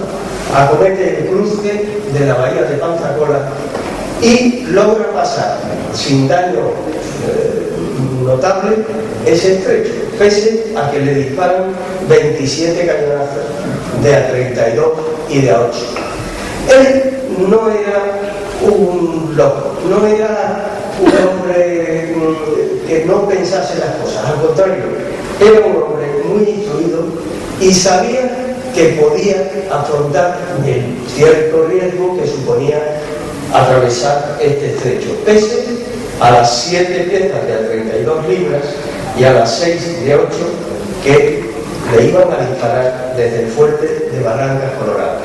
Speaker 3: acomete el cruce de la bahía de Panzacola y logra pasar sin daño notable ese estrecho, pese a que le disparan 27 cañonazos de A32 y de A8. Él no era un loco, no era un hombre que no pensase las cosas, al contrario, era un hombre muy instruido y sabía que podía afrontar el cierto riesgo que suponía atravesar este estrecho, pese a las 7 piezas de a 32 libras y a las 6 de 8 que le iban a disparar desde el fuerte de Barrancas Coloradas.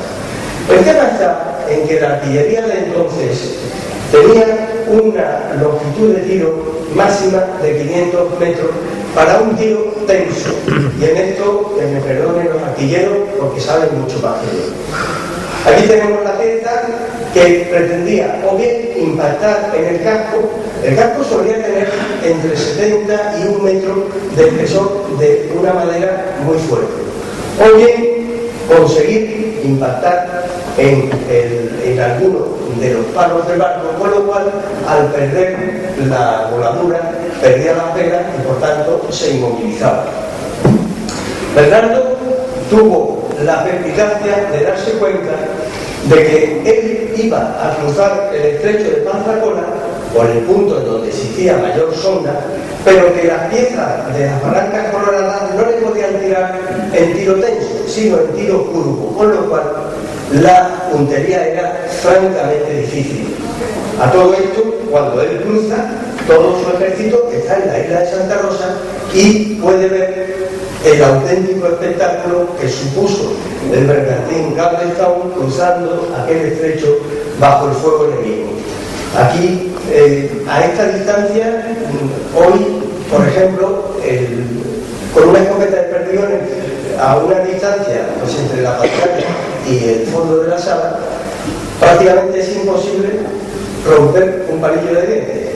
Speaker 3: El tema está en que la artillería de entonces tenía una longitud de tiro máxima de 500 metros para un tiro tenso, y en esto que me perdonen los artilleros porque saben mucho más que yo. Aquí tenemos la pieza que pretendía o bien impactar en el casco solía tener entre 70 y 1 metro de espesor de una madera muy fuerte, o bien conseguir impactar en alguno de los palos del barco, con lo cual al perder la voladura perdía la pega y por tanto se inmovilizaba. Bernardo tuvo la perspicacia de darse cuenta de que él iba a cruzar el estrecho de Panzacola por el punto en donde existía mayor sonda, pero que las piezas de las Barrancas Coloradas no le podían tirar en tiro tenso, sino en tiro curvo, con lo cual la puntería era francamente difícil. A todo esto, cuando él cruza, todo su ejército está en la isla de Santa Rosa y puede ver el auténtico espectáculo que supuso el bergantín Galveston cruzando aquel estrecho bajo el fuego enemigo. Aquí, a esta distancia, hoy, por ejemplo, con una escopeta de perdigones a una distancia pues, entre la pantalla y el fondo de la sala, prácticamente es imposible romper un palillo de dientes,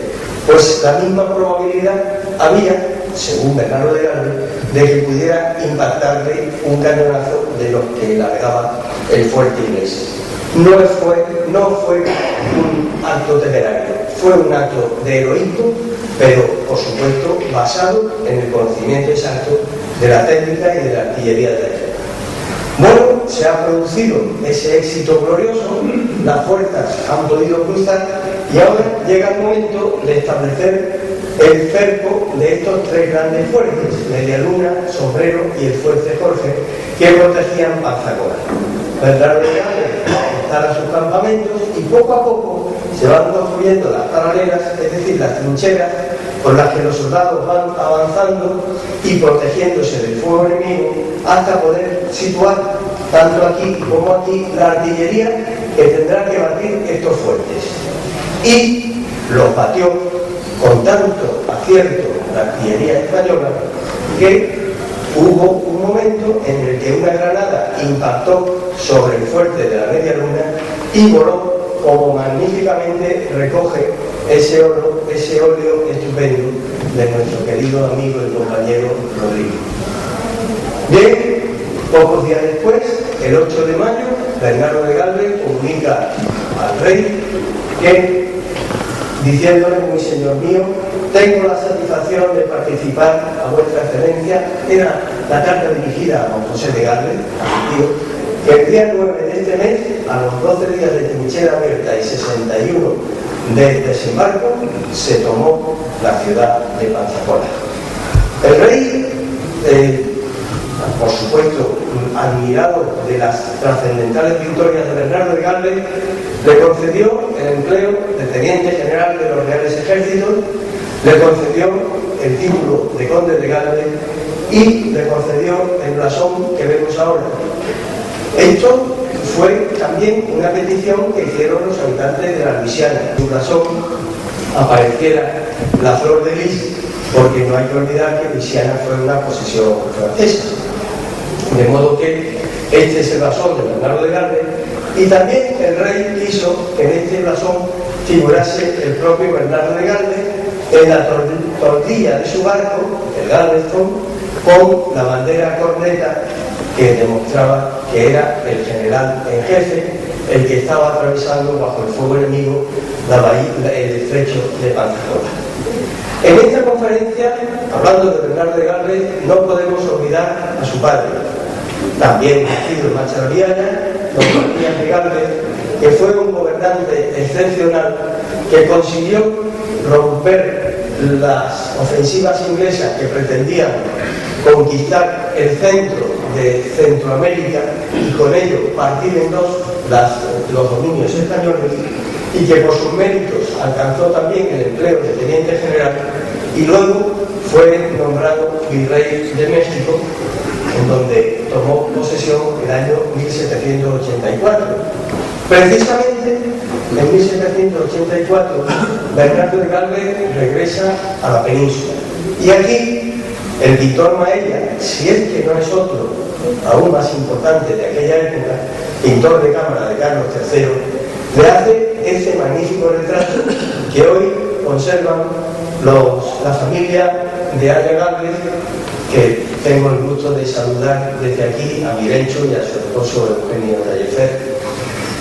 Speaker 3: pues la misma probabilidad había, según Bernardo de Galvez, de que pudiera impactarle un cañonazo de los que largaba el fuerte inglés. No fue un acto temerario, fue un acto de heroísmo, pero por supuesto basado en el conocimiento exacto de la técnica y de la artillería de la época. Bueno, se ha producido ese éxito glorioso, las fuerzas han podido cruzar y ahora llega el momento de establecer el cerco de estos 3 grandes fuertes, Medialuna, Sombrero y el fuerte Jorge, que protegían Panzacola. Bernardo de Galvez instala sus campamentos y poco a poco se van construyendo las paralelas, es decir, las trincheras por las que los soldados van avanzando y protegiéndose del fuego enemigo hasta poder situar tanto aquí como aquí la artillería que tendrá que batir estos fuertes. Y los batió con tanto acierto la artillería española que hubo un momento en el que una granada impactó sobre el fuerte de la Medialuna y voló como magníficamente recoge ese óleo estupendo de nuestro querido amigo y compañero Rodrigo. Bien, pocos días después, el 8 de mayo, Bernardo de Galvez comunica al rey que, diciéndole: muy señor mío, tengo la satisfacción de participar a vuestra excelencia. Era la carta dirigida a don José de Galvez, a su tío, que el día 9 de este mes, a los 12 días de trinchera abierta y 61 de desembarco, se tomó la ciudad de Panzacola. El rey, por supuesto, admirado de las trascendentales victorias de Bernardo de Galvez, le concedió el empleo de teniente general de los Reales Ejércitos, le concedió el título de conde de Galvez y le concedió el blasón que vemos ahora. Esto fue también una petición que hicieron los habitantes de la Luisiana, un blasón apareciera la flor de lis, porque no hay que olvidar que Luisiana fue una posesión francesa. De modo que este es el blasón de Bernardo de Galvez, y también el rey quiso que en este blasón figurase el propio Bernardo de Galvez en la tortilla de su barco, el Galveston, con la bandera corneta que demostraba que era el general en jefe el que estaba atravesando bajo el fuego enemigo el estrecho de Pensacola. En esta conferencia, hablando de Bernardo de Galvez, no podemos olvidar a su padre, también nacido en Macharviana, don Matías de Galvez, que fue un gobernante excepcional que consiguió romper las ofensivas inglesas que pretendían conquistar el centro de Centroamérica y con ello partir en dos los dominios españoles, y que por sus méritos alcanzó también el empleo de teniente general y luego fue nombrado virrey de México, en donde tomó posesión el año 1784. Precisamente en 1784 Bernardo de Galvez regresa a la península, y aquí el pintor Maella, si es que no es otro aún más importante de aquella época, pintor de cámara de Carlos III, le hace ese magnífico retrato que hoy conservan la familia de Aya Galvez, que tengo el gusto de saludar desde aquí a Mirencho y a su esposo Eugenio Tallefer.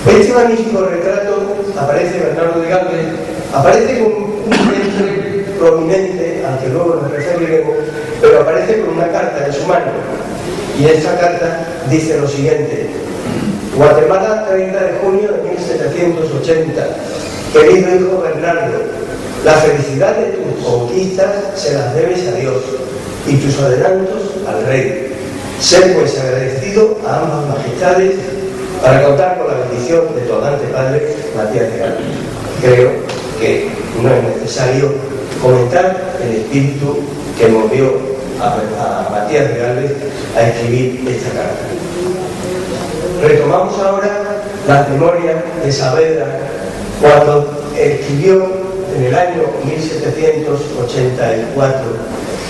Speaker 3: Este magnífico retrato aparece Bernardo de Galvez, aparece con un vientre prominente al que luego nos referiremos, pero aparece con una carta en su mano, y esta carta dice lo siguiente: Guatemala, 30 de junio de 1780. Querido hijo Bernardo, la felicidad de tus conquistas se las debes a Dios y tus adelantos al rey. Sé pues agradecido a ambas majestades para contar con la bendición de tu amante padre, Matías de Galvez. Creo que no es necesario comentar el espíritu que movió a Matías de Galvez a escribir esta carta. Retomamos ahora las memorias de Saavedra cuando escribió en el año 1784: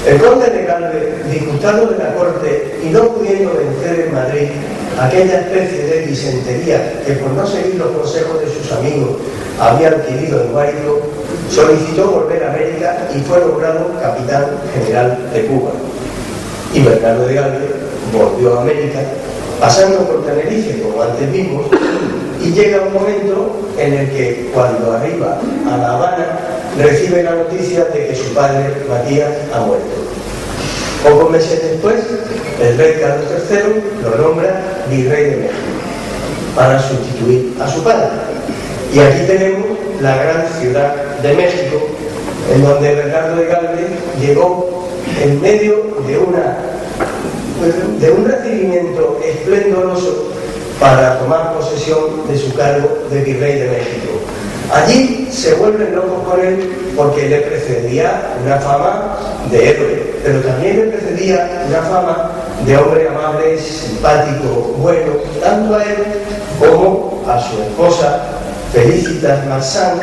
Speaker 3: el conde de Galvez, disgustado de la corte y no pudiendo vencer en Madrid aquella especie de disentería que por no seguir los consejos de sus amigos había adquirido en Guárico, solicitó volver a América y fue nombrado capitán general de Cuba. Y Bernardo de Galvez volvió a América, pasando por Tenerife, como antes vimos, y llega un momento en el que, cuando arriba a La Habana, recibe la noticia de que su padre, Matías, ha muerto. Pocos meses después, el rey Carlos III lo nombra virrey de México para sustituir a su padre. Y aquí tenemos la gran ciudad de México, en donde Bernardo de Galvez llegó en medio de un recibimiento esplendoroso para tomar posesión de su cargo de virrey de México. Allí se vuelven locos con él porque le precedía una fama de héroe, pero también le precedía una fama de hombre amable, simpático, bueno, tanto a él como a su esposa Felicitas Marsan,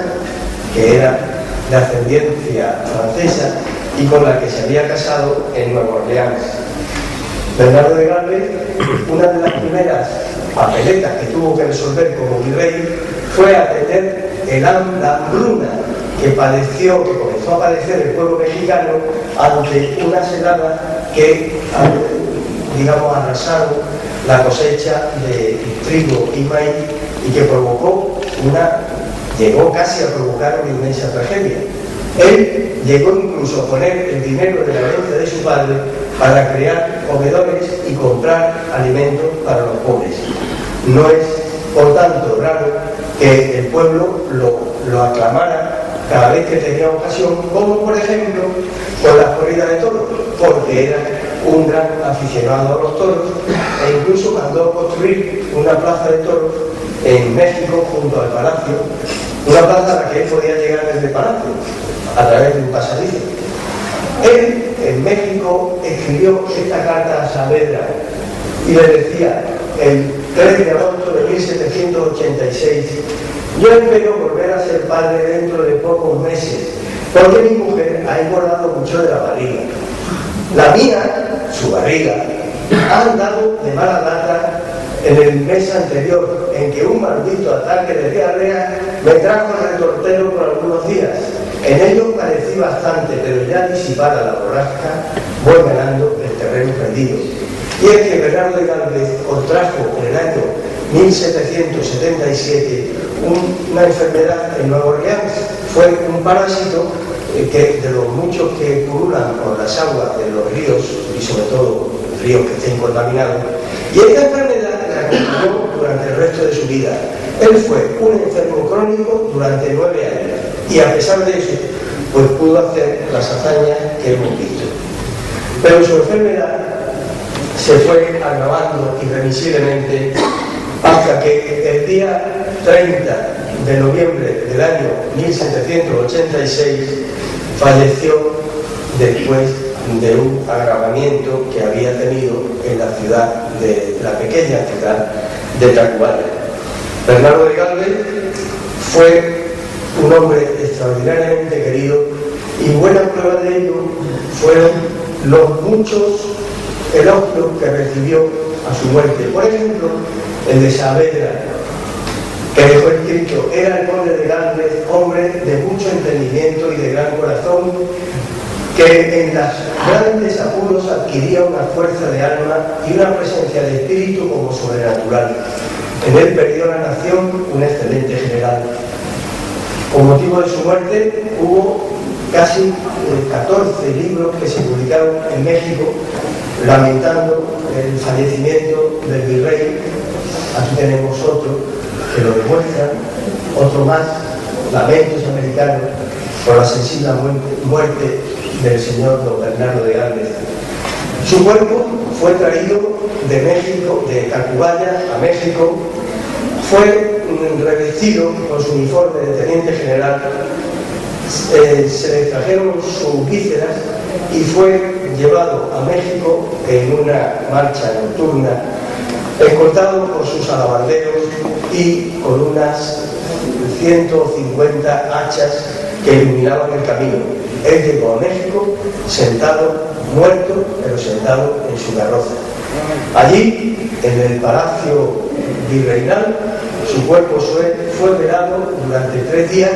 Speaker 3: que era de ascendencia francesa y con la que se había casado en Nueva Orleans. Bernardo de Galvez, una de las primeras papeletas que tuvo que resolver como virrey fue atender la hambruna que comenzó a padecer el pueblo mexicano ante unas heladas que arrasaron la cosecha de trigo y maíz y que llegó casi a provocar una inmensa tragedia. Él llegó incluso a poner el dinero de la herencia de su padre para crear comedores y comprar alimentos para los pobres. No es, por tanto, raro que el pueblo lo aclamara cada vez que tenía ocasión, como por ejemplo con las corridas de toros, porque era un gran aficionado a los toros, e incluso mandó construir una plaza de toros en México junto al palacio, una plaza a la que él podía llegar desde el palacio a través de un pasadizo. Él en México escribió esta carta a Saavedra y le decía el 3 de agosto de 1786: Yo espero volver a ser padre dentro de pocos meses, porque mi mujer ha engordado mucho de la barriga. La mía, su barriga, ha andado de mala data en el mes anterior, en que un maldito ataque de diarrea me trajo el retortero por algunos días. En ello parecí bastante, pero ya disipada la borrasca, voy ganando el terreno perdido. Y es que Bernardo de Gálvez contrajo en el año 1777 una enfermedad en Nueva Orleans. Fue un parásito que, de los muchos que pululan por las aguas de los ríos, y sobre todo ríos que estén contaminados, y esta enfermedad la acompañó durante el resto de su vida. Él fue un enfermo crónico durante 9 años, y a pesar de eso, pues pudo hacer las hazañas que hemos visto. Pero su enfermedad se fue agravando irremisiblemente hasta que el día 30 de noviembre del año 1786 falleció después de un agravamiento que había tenido en la ciudad de la pequeña ciudad de Tacubaya. Bernardo de Gálvez fue un hombre extraordinariamente querido, y buena prueba de ello fueron los muchos elogios que recibió a su muerte. Por ejemplo, el de Saavedra, que dejó escrito: era el conde de Gálvez, hombre de mucho entendimiento y de gran corazón, que en los grandes apuros adquiría una fuerza de alma y una presencia de espíritu como sobrenatural. En él perdió la nación un excelente general. Con motivo de su muerte hubo casi 14 libros que se publicaron en México lamentando el fallecimiento del virrey. Aquí tenemos otro que lo demuestra, otro más, Lamentos Americanos por la sensible muerte del señor don Bernardo de Gálvez. Su cuerpo fue traído de México, de Tacubaya a México, fue revestido con su uniforme de teniente general, se le trajeron sus vísceras y fue llevado a México en una marcha nocturna, escoltado por sus alabanderos y con unas 150 hachas que iluminaban el camino. Él llegó a México sentado, muerto, pero sentado en su carroza. Allí, en el Palacio Virreinal, su cuerpo fue velado durante 3 días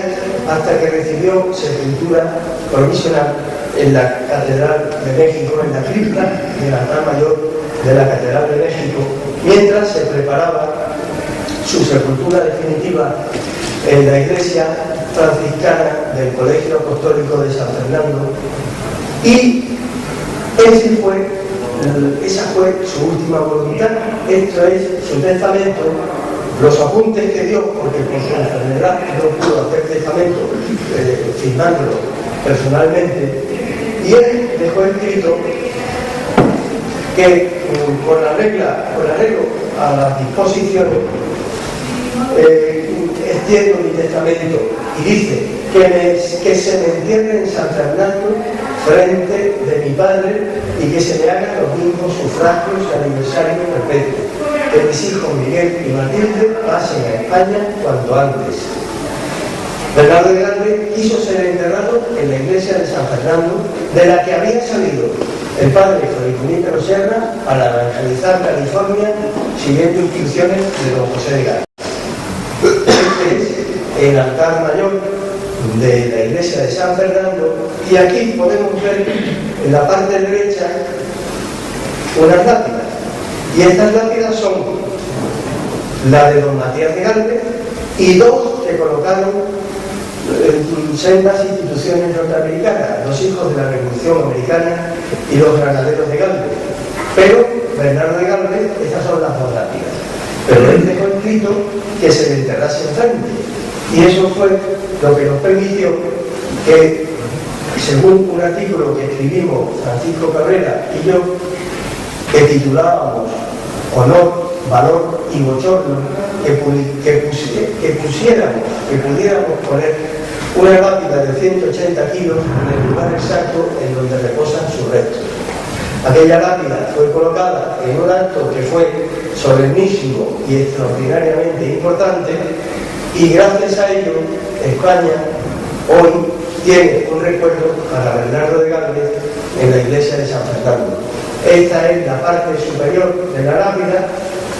Speaker 3: hasta que recibió sepultura provisional en la Catedral de México, en la cripta del altar mayor de la Catedral de México, mientras se preparaba su sepultura definitiva en la iglesia franciscana del Colegio Apostólico de San Fernando. Y esa fue su última voluntad. Esto es su testamento, los apuntes que dio, porque por su enfermedad no pudo hacer testamento, firmándolo personalmente, y él dejó escrito que con arreglo a las disposiciones, extiendo mi testamento, y dice que se me entierre en San Fernando frente de mi padre, y que se me hagan los mismos sufragios y aniversarios perpetuos, que mis hijos Miguel y Matilde pasen a España cuanto antes. Bernardo de Gálvez quiso ser enterrado en la iglesia de San Fernando, de la que había salido el padre Fray Junípero Serra para evangelizar California, siguiendo instrucciones de don José de Gálvez. Este es el altar mayor de la iglesia de San Fernando, y aquí podemos ver en la parte derecha unas lápidas, y estas lápidas son la de don Matías de Gálvez y 2 que colocaron sendas instituciones norteamericanas, los hijos de la Revolución Americana y los granaderos de Gálvez. Pero Bernardo de Gálvez, estas son las 2 lápidas. Pero él dejó escrito que se le enterrase enfrente, y eso fue lo que nos permitió que, según un artículo que escribimos Francisco Cabrera y yo, que titulábamos Honor, Valor y Bochorno, que pudiéramos poner una lápida de 180 kilos en el lugar exacto en donde reposan sus restos. Aquella lápida fue colocada en un acto que fue solemnísimo y extraordinariamente importante, y gracias a ello España hoy tiene un recuerdo para Bernardo de Galvez en la iglesia de San Fernando. Esta es la parte superior de la lápida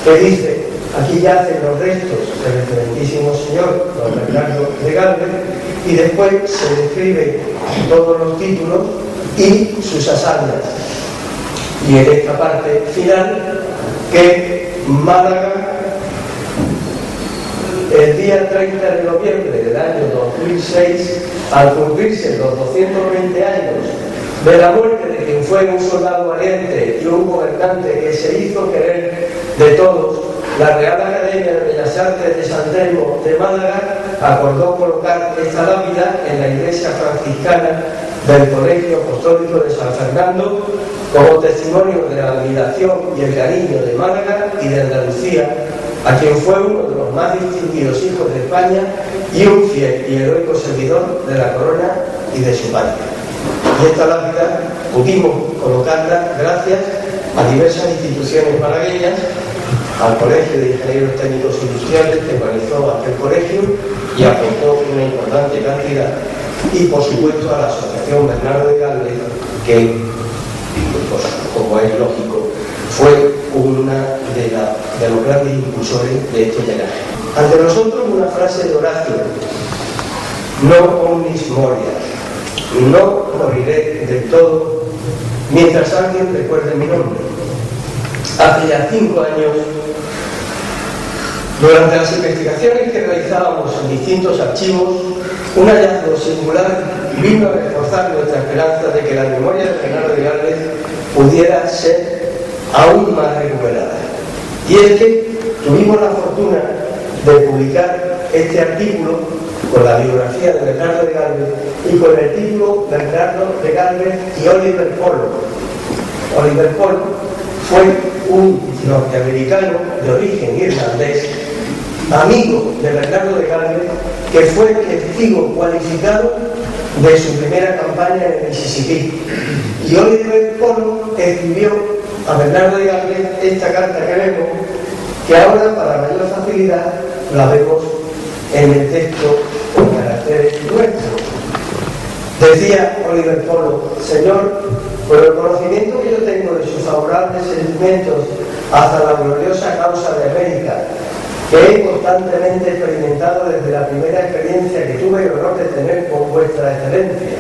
Speaker 3: que dice: aquí yacen los restos del excelentísimo señor don Bernardo de Galvez, y después se describen todos los títulos y sus hazañas. Y en esta parte final, que Málaga, el día 30 de noviembre del año 2006, al cumplirse los 220 años de la muerte de quien fue un soldado valiente y un gobernante que se hizo querer de todos, la Real Academia de Bellas Artes de San Telmo de Málaga acordó colocar esta lápida en la iglesia franciscana del Colegio Apostólico de San Fernando como testimonio de la admiración y el cariño de Málaga y de Andalucía, a quien fue uno de los más distinguidos hijos de España y un fiel y heroico servidor de la corona y de su patria. Y esta lápida pudimos colocarla gracias a diversas instituciones malagueñas, al Colegio de Ingenieros Técnicos Industriales que organizó aquel colegio y aportó una importante cantidad, y por supuesto a la Asociación Bernardo de Galvez, que, pues, como es lógico, fue uno de los grandes impulsores de este homenaje. Ante nosotros una frase de Horacio: no omnis morias, no moriré del todo mientras alguien recuerde mi nombre. Hace ya 5 años, durante las investigaciones que realizábamos en distintos archivos, un hallazgo singular vino a reforzar nuestra esperanza de que la memoria de Bernardo de Galvez pudiera ser aún más recuperada. Y es que tuvimos la fortuna de publicar este artículo con la biografía de Bernardo de Galvez y con el título Bernardo de Galvez y Oliver Polo. Oliver Polo fue un norteamericano de origen irlandés, amigo de Bernardo de Galvez, que fue testigo cualificado de su primera campaña en el Mississippi. Y Oliver Polo escribió a Bernardo de Galvez esta carta que vemos, que ahora para mayor facilidad la vemos en el texto con caracteres nuestros. Decía Oliver Polo: Señor, por el conocimiento que yo tengo de sus favorables sentimientos hacia la gloriosa causa de América, que he constantemente experimentado desde la primera experiencia que tuve el honor de tener con vuestra excelencia,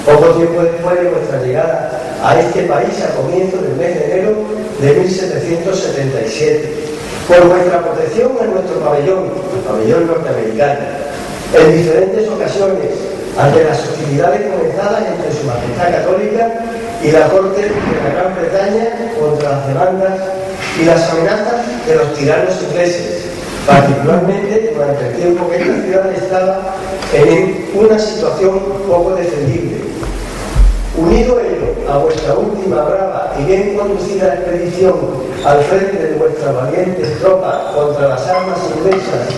Speaker 3: poco tiempo después de vuestra llegada a este país a comienzos del mes de enero de 1777, por vuestra protección en nuestro pabellón, el pabellón norteamericano, en diferentes ocasiones, ante las hostilidades comenzadas entre su majestad católica y la corte de la Gran Bretaña contra las demandas y las amenazas de los tiranos ingleses, particularmente durante el tiempo que esta ciudad estaba en una situación poco defendible. Unido ello a vuestra última brava y bien conducida expedición al frente de vuestras valientes tropas contra las armas inglesas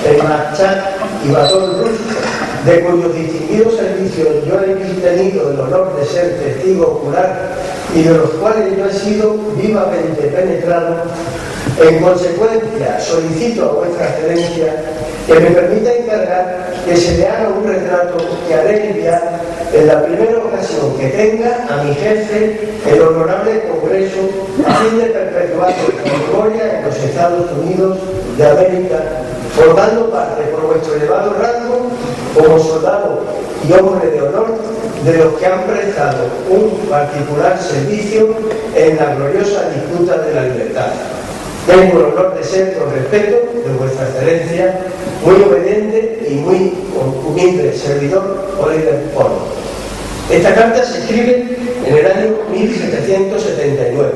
Speaker 3: en Marchak y Batón Rouge, de cuyos distinguidos servicios yo he tenido el honor de ser testigo ocular y de los cuales yo he sido vivamente penetrado, en consecuencia solicito a vuestra excelencia que me permita encargar que se le haga un retrato que haré enviar en la primera ocasión que tenga a mi jefe, el honorable Congreso, a fin de perpetuar su memoria en los Estados Unidos de América, formando parte por vuestro elevado rango como soldado y hombre de honor de los que han prestado un particular servicio en la gloriosa disputa de la libertad. Tengo el honor de ser, con respeto, de vuestra excelencia, muy obediente y muy humilde servidor, Oliver Polo. Esta carta se escribe en el año 1779.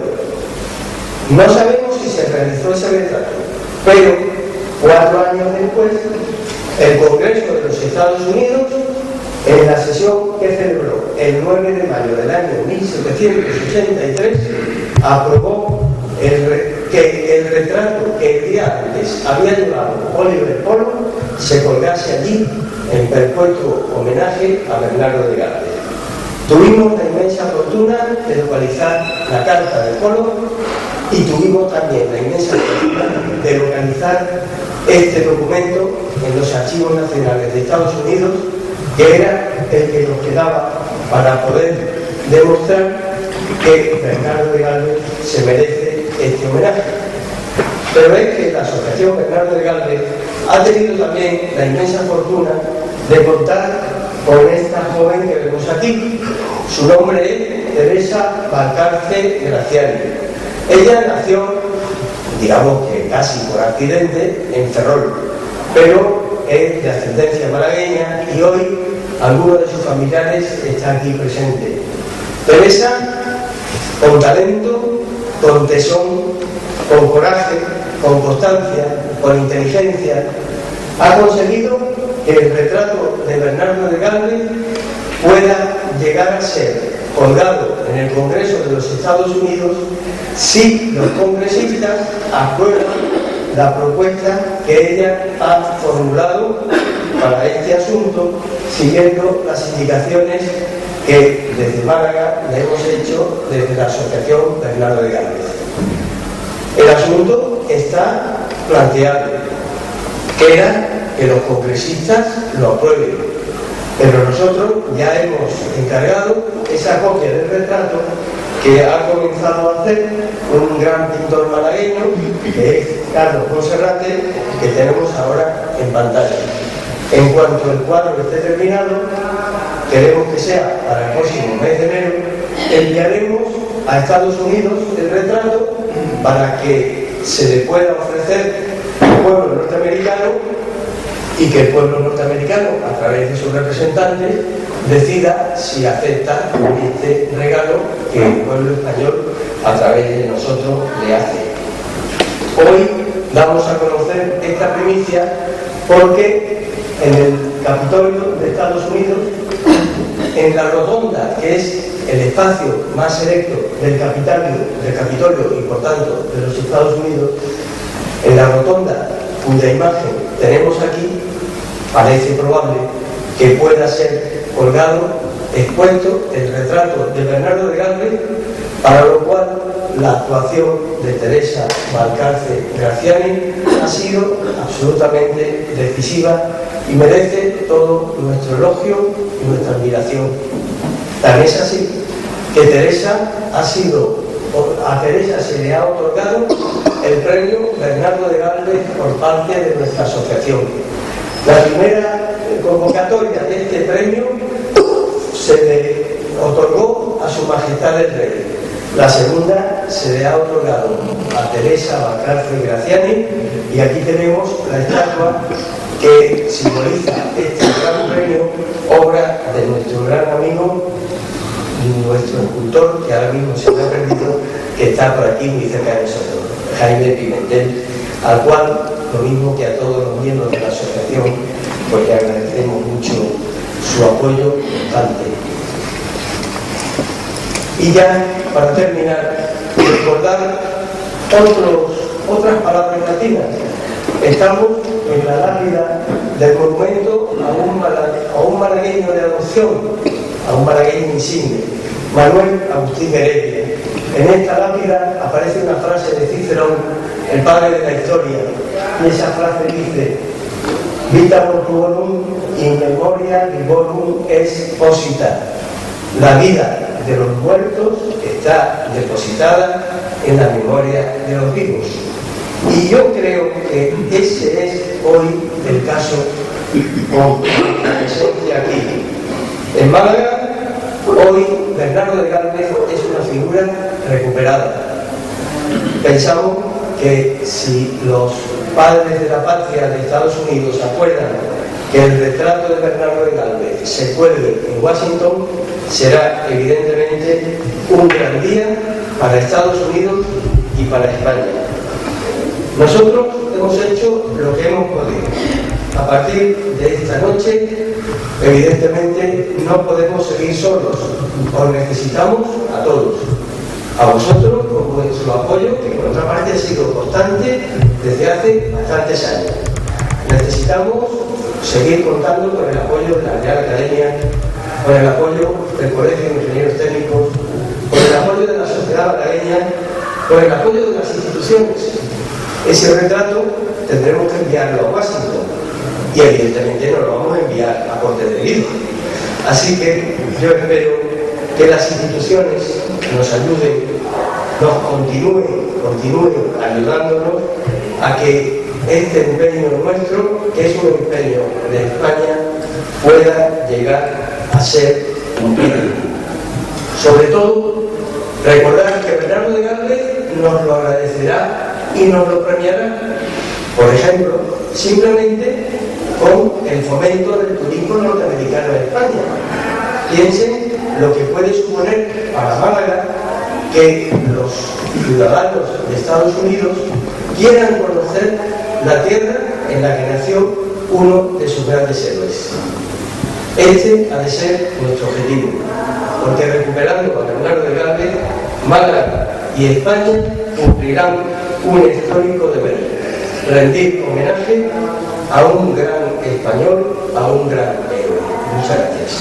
Speaker 3: No sabemos si se realizó ese retrato, pero 4 años después, el Congreso de los Estados Unidos, en la sesión que celebró el 9 de mayo del año 1783, aprobó que el retrato que el día antes había llevado Oliver Polo se colgase allí en perpetuo homenaje a Bernardo de Galvez. Tuvimos la inmensa fortuna de localizar la carta de Polo y tuvimos también la inmensa fortuna de localizar este documento en los archivos nacionales de Estados Unidos, que era el que nos quedaba para poder demostrar que Bernardo de Galvez se merece este homenaje. Pero es que la Asociación Bernardo de Galvez ha tenido también la inmensa fortuna de contar con esta joven que vemos aquí. Su nombre es Teresa Valcarce Graziani. Ella nació, digamos que casi por accidente, en Ferrol, pero es de ascendencia malagueña y hoy alguno de sus familiares está aquí presente. Teresa, con talento, con tesón, con coraje, con constancia, con inteligencia, ha conseguido que el retrato de Bernardo de Galvez pueda llegar a ser colgado en el Congreso de los Estados Unidos si los congresistas aprueban la propuesta que ella ha formulado para este asunto, siguiendo las indicaciones que desde Málaga le hemos hecho desde la Asociación Bernardo de Galvez. El asunto está planteado, queda que los congresistas lo aprueben, pero nosotros ya hemos encargado esa copia del retrato que ha comenzado a hacer un gran pintor malagueño, que es Carlos Monserrate, que tenemos ahora en pantalla. En cuanto el cuadro esté terminado, queremos que sea para el próximo mes de enero, enviaremos a Estados Unidos el retrato para que se le pueda ofrecer al pueblo norteamericano y que el pueblo norteamericano, a través de sus representantes, decida si acepta este regalo que el pueblo español, a través de nosotros, le hace. Hoy damos a conocer esta primicia porque en el Capitolio de Estados Unidos, en la rotonda, que es el espacio más selecto del Capitolio y por tanto de los Estados Unidos, en la rotonda cuya imagen tenemos aquí, parece probable que pueda ser colgado, expuesto el retrato de Bernardo de Galvez, para lo cual la actuación de Teresa Valcarce Graziani ha sido absolutamente decisiva y merece todo nuestro elogio y nuestra admiración. Tan es así que a Teresa se le ha otorgado el premio Bernardo de Galvez por parte de nuestra asociación. La primera convocatoria de este premio se le otorgó a Su Majestad el Rey. La segunda se le ha otorgado a Teresa Valcarce Graziani, y aquí tenemos la estatua que simboliza este gran premio, obra de nuestro gran amigo, nuestro escultor, que ahora mismo se me ha perdido, que está por aquí muy cerca de nosotros, Jaime Pimentel, al cual, lo mismo que a todos los miembros de la asociación, pues le agradecemos mucho su apoyo constante. Y ya, para terminar, recordar otras palabras latinas. Estamos en la lápida del monumento a un malagueño de adopción, a un malagueño insigne, Manuel Agustín Heredia. En esta lápida aparece una frase de Cicerón, el padre de la historia, y esa frase dice: Vita mortuorum in memoria vivorum est posita. La vida de los muertos está depositada en la memoria de los vivos. Y yo creo que ese es hoy el caso con la presencia aquí. En Málaga, hoy Bernardo de Galvez es una figura recuperada. Pensamos que si los padres de la patria de Estados Unidos acuerdan que el retrato de Bernardo de Galvez se cuelgue en Washington, será evidentemente un gran día para Estados Unidos y para España. Nosotros hemos hecho lo que hemos podido. A partir de esta noche, evidentemente, no podemos seguir solos. Os necesitamos a todos. A vosotros, con vuestro apoyo, que por otra parte ha sido constante desde hace bastantes años. Necesitamos seguir contando con el apoyo de la Real Academia, con el apoyo del Colegio de Ingenieros Técnicos, con el apoyo de la sociedad malagueña, con el apoyo de las instituciones. Ese retrato tendremos que enviarlo a Washington y evidentemente no lo vamos a enviar a Corte de Lima. Así que yo espero que las instituciones nos ayuden, continúen ayudándonos a que este empeño nuestro, que es un empeño de España, pueda llegar a ser cumplido. Sobre todo, recordar que Bernardo de Galvez nos lo agradecerá y nos lo premiará, por ejemplo, simplemente con el fomento del turismo norteamericano en España. Piensen lo que puede suponer para Málaga que los ciudadanos de Estados Unidos quieran conocer la tierra en la que nació uno de sus grandes héroes. Este ha de ser nuestro objetivo, porque recuperando a Bernardo de Galvez, Málaga y España cumplirán un histórico deber: rendir homenaje a un gran español, a un gran héroe. Muchas gracias.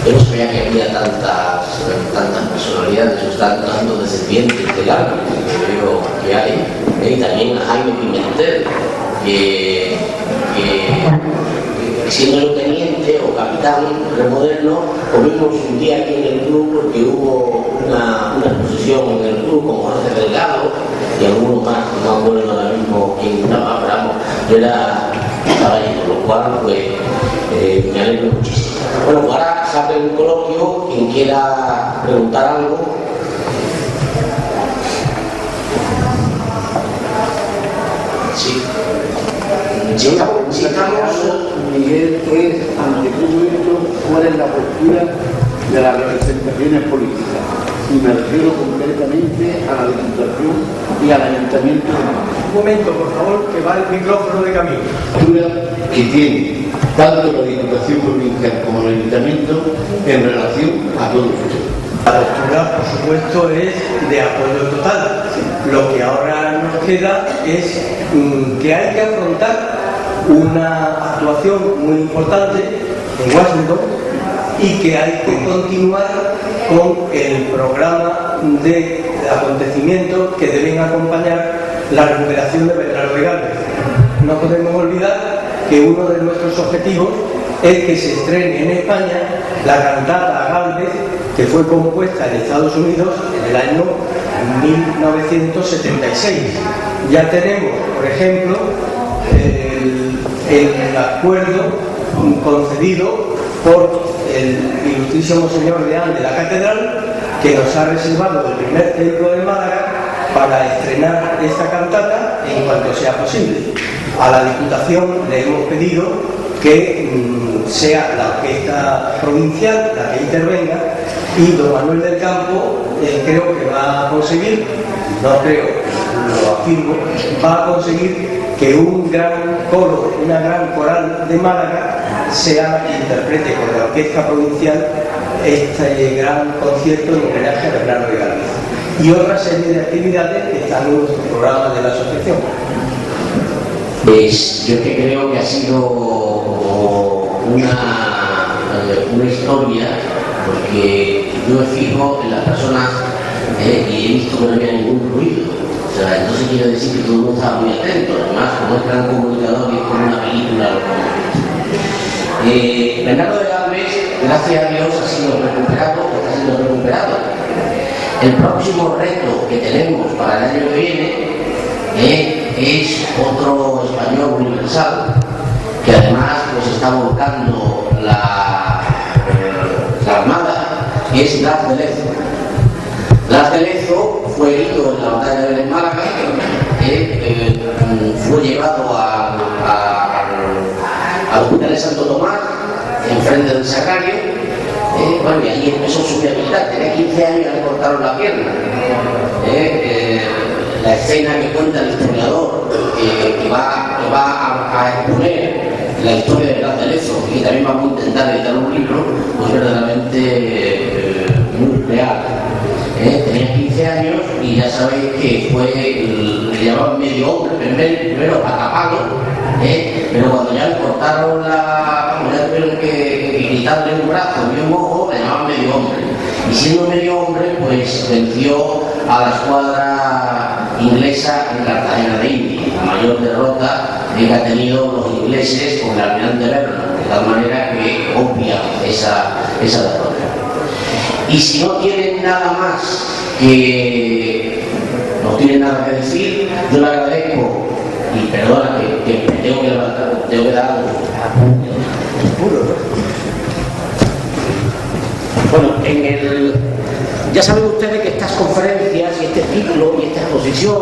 Speaker 2: Yo no sabía que había tantas personalidades o tantos descendientes del arte que veo que hay. Y también a Jaime Pimentel, que siendo teniente o capitán remoderno, comimos un día aquí en el club porque hubo una exposición en el club con Jorge Delgado y algunos más, no me acuerdo ahora mismo quién estaba, pero vamos, yo estaba ahí, con lo cual pues me alegro muchísimo. Bueno, pues ahora se abre un coloquio, quien quiera preguntar algo. Sí.
Speaker 4: Miguel, es ante todo esto, ¿cuál es la postura de las representaciones políticas? Y me refiero concretamente a la Diputación y al Ayuntamiento de Málaga.
Speaker 3: Un momento, por favor, que va el micrófono de camino.
Speaker 4: La postura que tiene tanto la Diputación Provincial como el Ayuntamiento en relación a todo esto.
Speaker 3: La postura, por supuesto, es de apoyo total. Lo que ahora nos queda es que hay que afrontar una actuación muy importante en Washington y que hay que continuar con el programa de acontecimientos que deben acompañar la recuperación de Bernardo de Galvez. No podemos olvidar que uno de nuestros objetivos es que se estrene en España la cantata a Galvez, que fue compuesta en Estados Unidos en el año 1976. Ya tenemos, por ejemplo, el acuerdo concedido por el ilustrísimo señor deán de la Catedral, que nos ha reservado el primer templo de Málaga para estrenar esta cantata en cuanto sea posible. A la Diputación le hemos pedido que sea la orquesta provincial la que intervenga, y don Manuel del Campo creo que va a conseguir, no creo, lo afirmo, va a conseguir que un gran coro, una gran coral de Málaga sea interprete con la orquesta provincial este gran concierto en homenaje a Bernardo de Galvez, y otra serie de actividades que están en nuestro programa de la asociación.
Speaker 2: Pues yo que creo que ha sido una historia, porque yo me fijo en las personas y he visto que no había ningún ruido. O sea, entonces quiero decir que todo el mundo estaba muy atento. Además, como es gran comunicador y es como una película. Bernardo de Galvez, gracias a Dios, ha sido recuperado, está siendo recuperado. El próximo reto que tenemos para el año que viene es otro español universal, que además pues está buscando la Armada, que es Blas de Lezo. Blas de Lezo fue herido en la batalla de Málaga, fue llevado al hospital de Santo Tomás, enfrente del Sagrario, bueno, y ahí empezó su vida militar. Tenía 15 años y le cortaron la pierna. La escena que cuenta el historiador, que va a exponer la historia de Blas de Lezo, y también vamos a intentar editar un libro, pues verdaderamente muy real. Tenía 15 años y ya sabéis que fue le llamaban medio hombre, primero patapalo, pero cuando ya le cortaron vamos, ya tuvieron que quitarle un brazo bien mojo, le llamaban medio hombre. Y siendo medio hombre, pues venció a la escuadra inglesa en Cartagena de Indias, la mayor derrota que ha tenido los ingleses con el almirante Vernon, de tal manera que obvia esa derrota. Y si no tienen nada más que no tienen nada que decir, yo le agradezco y perdona que me tengo que levantar, tengo que dar puro. Bueno, ya saben ustedes que estas conferencias y este ciclo y esta exposición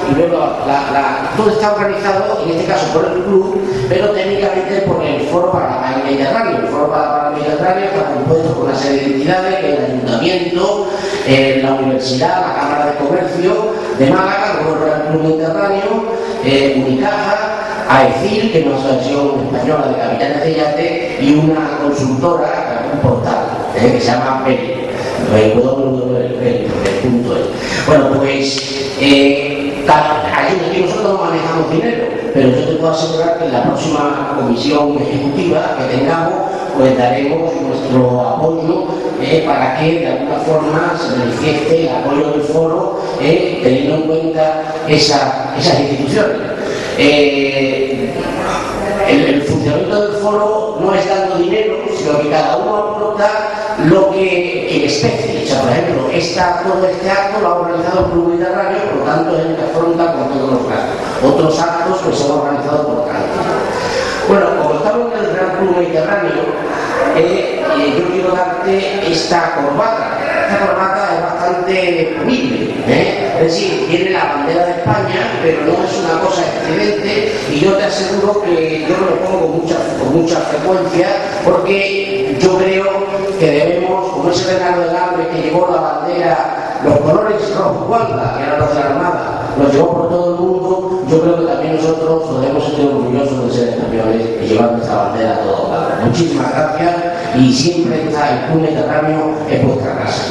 Speaker 2: y luego todo está organizado en este caso por el club, pero técnicamente por el Foro para el Mediterráneo. El Foro para el Mediterráneo está compuesto por una serie de entidades, el Ayuntamiento, la Universidad, la Cámara de Comercio de Málaga, luego el Club Mediterráneo, Unicaja, AECIL, que es una asociación española de capitanes de yate, y una consultora, un portal, que se llama PERI. Bueno, pues aquí nosotros no manejamos dinero, pero yo te puedo asegurar que en la próxima comisión ejecutiva que tengamos, pues daremos nuestro apoyo para que de alguna forma se manifieste el apoyo del foro, teniendo en cuenta esas instituciones. El funcionamiento del foro no es dando dinero, sino que cada uno aporta lo que en especie. O sea, por ejemplo, todo este acto lo ha organizado el Club Mediterráneo, por lo tanto es el que afronta con todos los gastos. Otros actos pues se han organizado por cantidad. Bueno, como estamos en el Real Club Mediterráneo, yo quiero darte esta corbata. Esta corbata es bastante humilde, es decir, tiene la bandera de España, pero no es una cosa excelente, y yo te aseguro que yo lo pongo con mucha frecuencia, porque yo creo que debemos, como ese Bernardo de Galvez que llevó la bandera, los colores rojos guarda, que eran los de la Armada, los llevó por todo el mundo. Yo creo que también nosotros debemos sentir orgullosos de ser españoles y llevar nuestra bandera a todos lados. Muchísimas gracias, y siempre está el Club Mediterráneo en vuestra casa.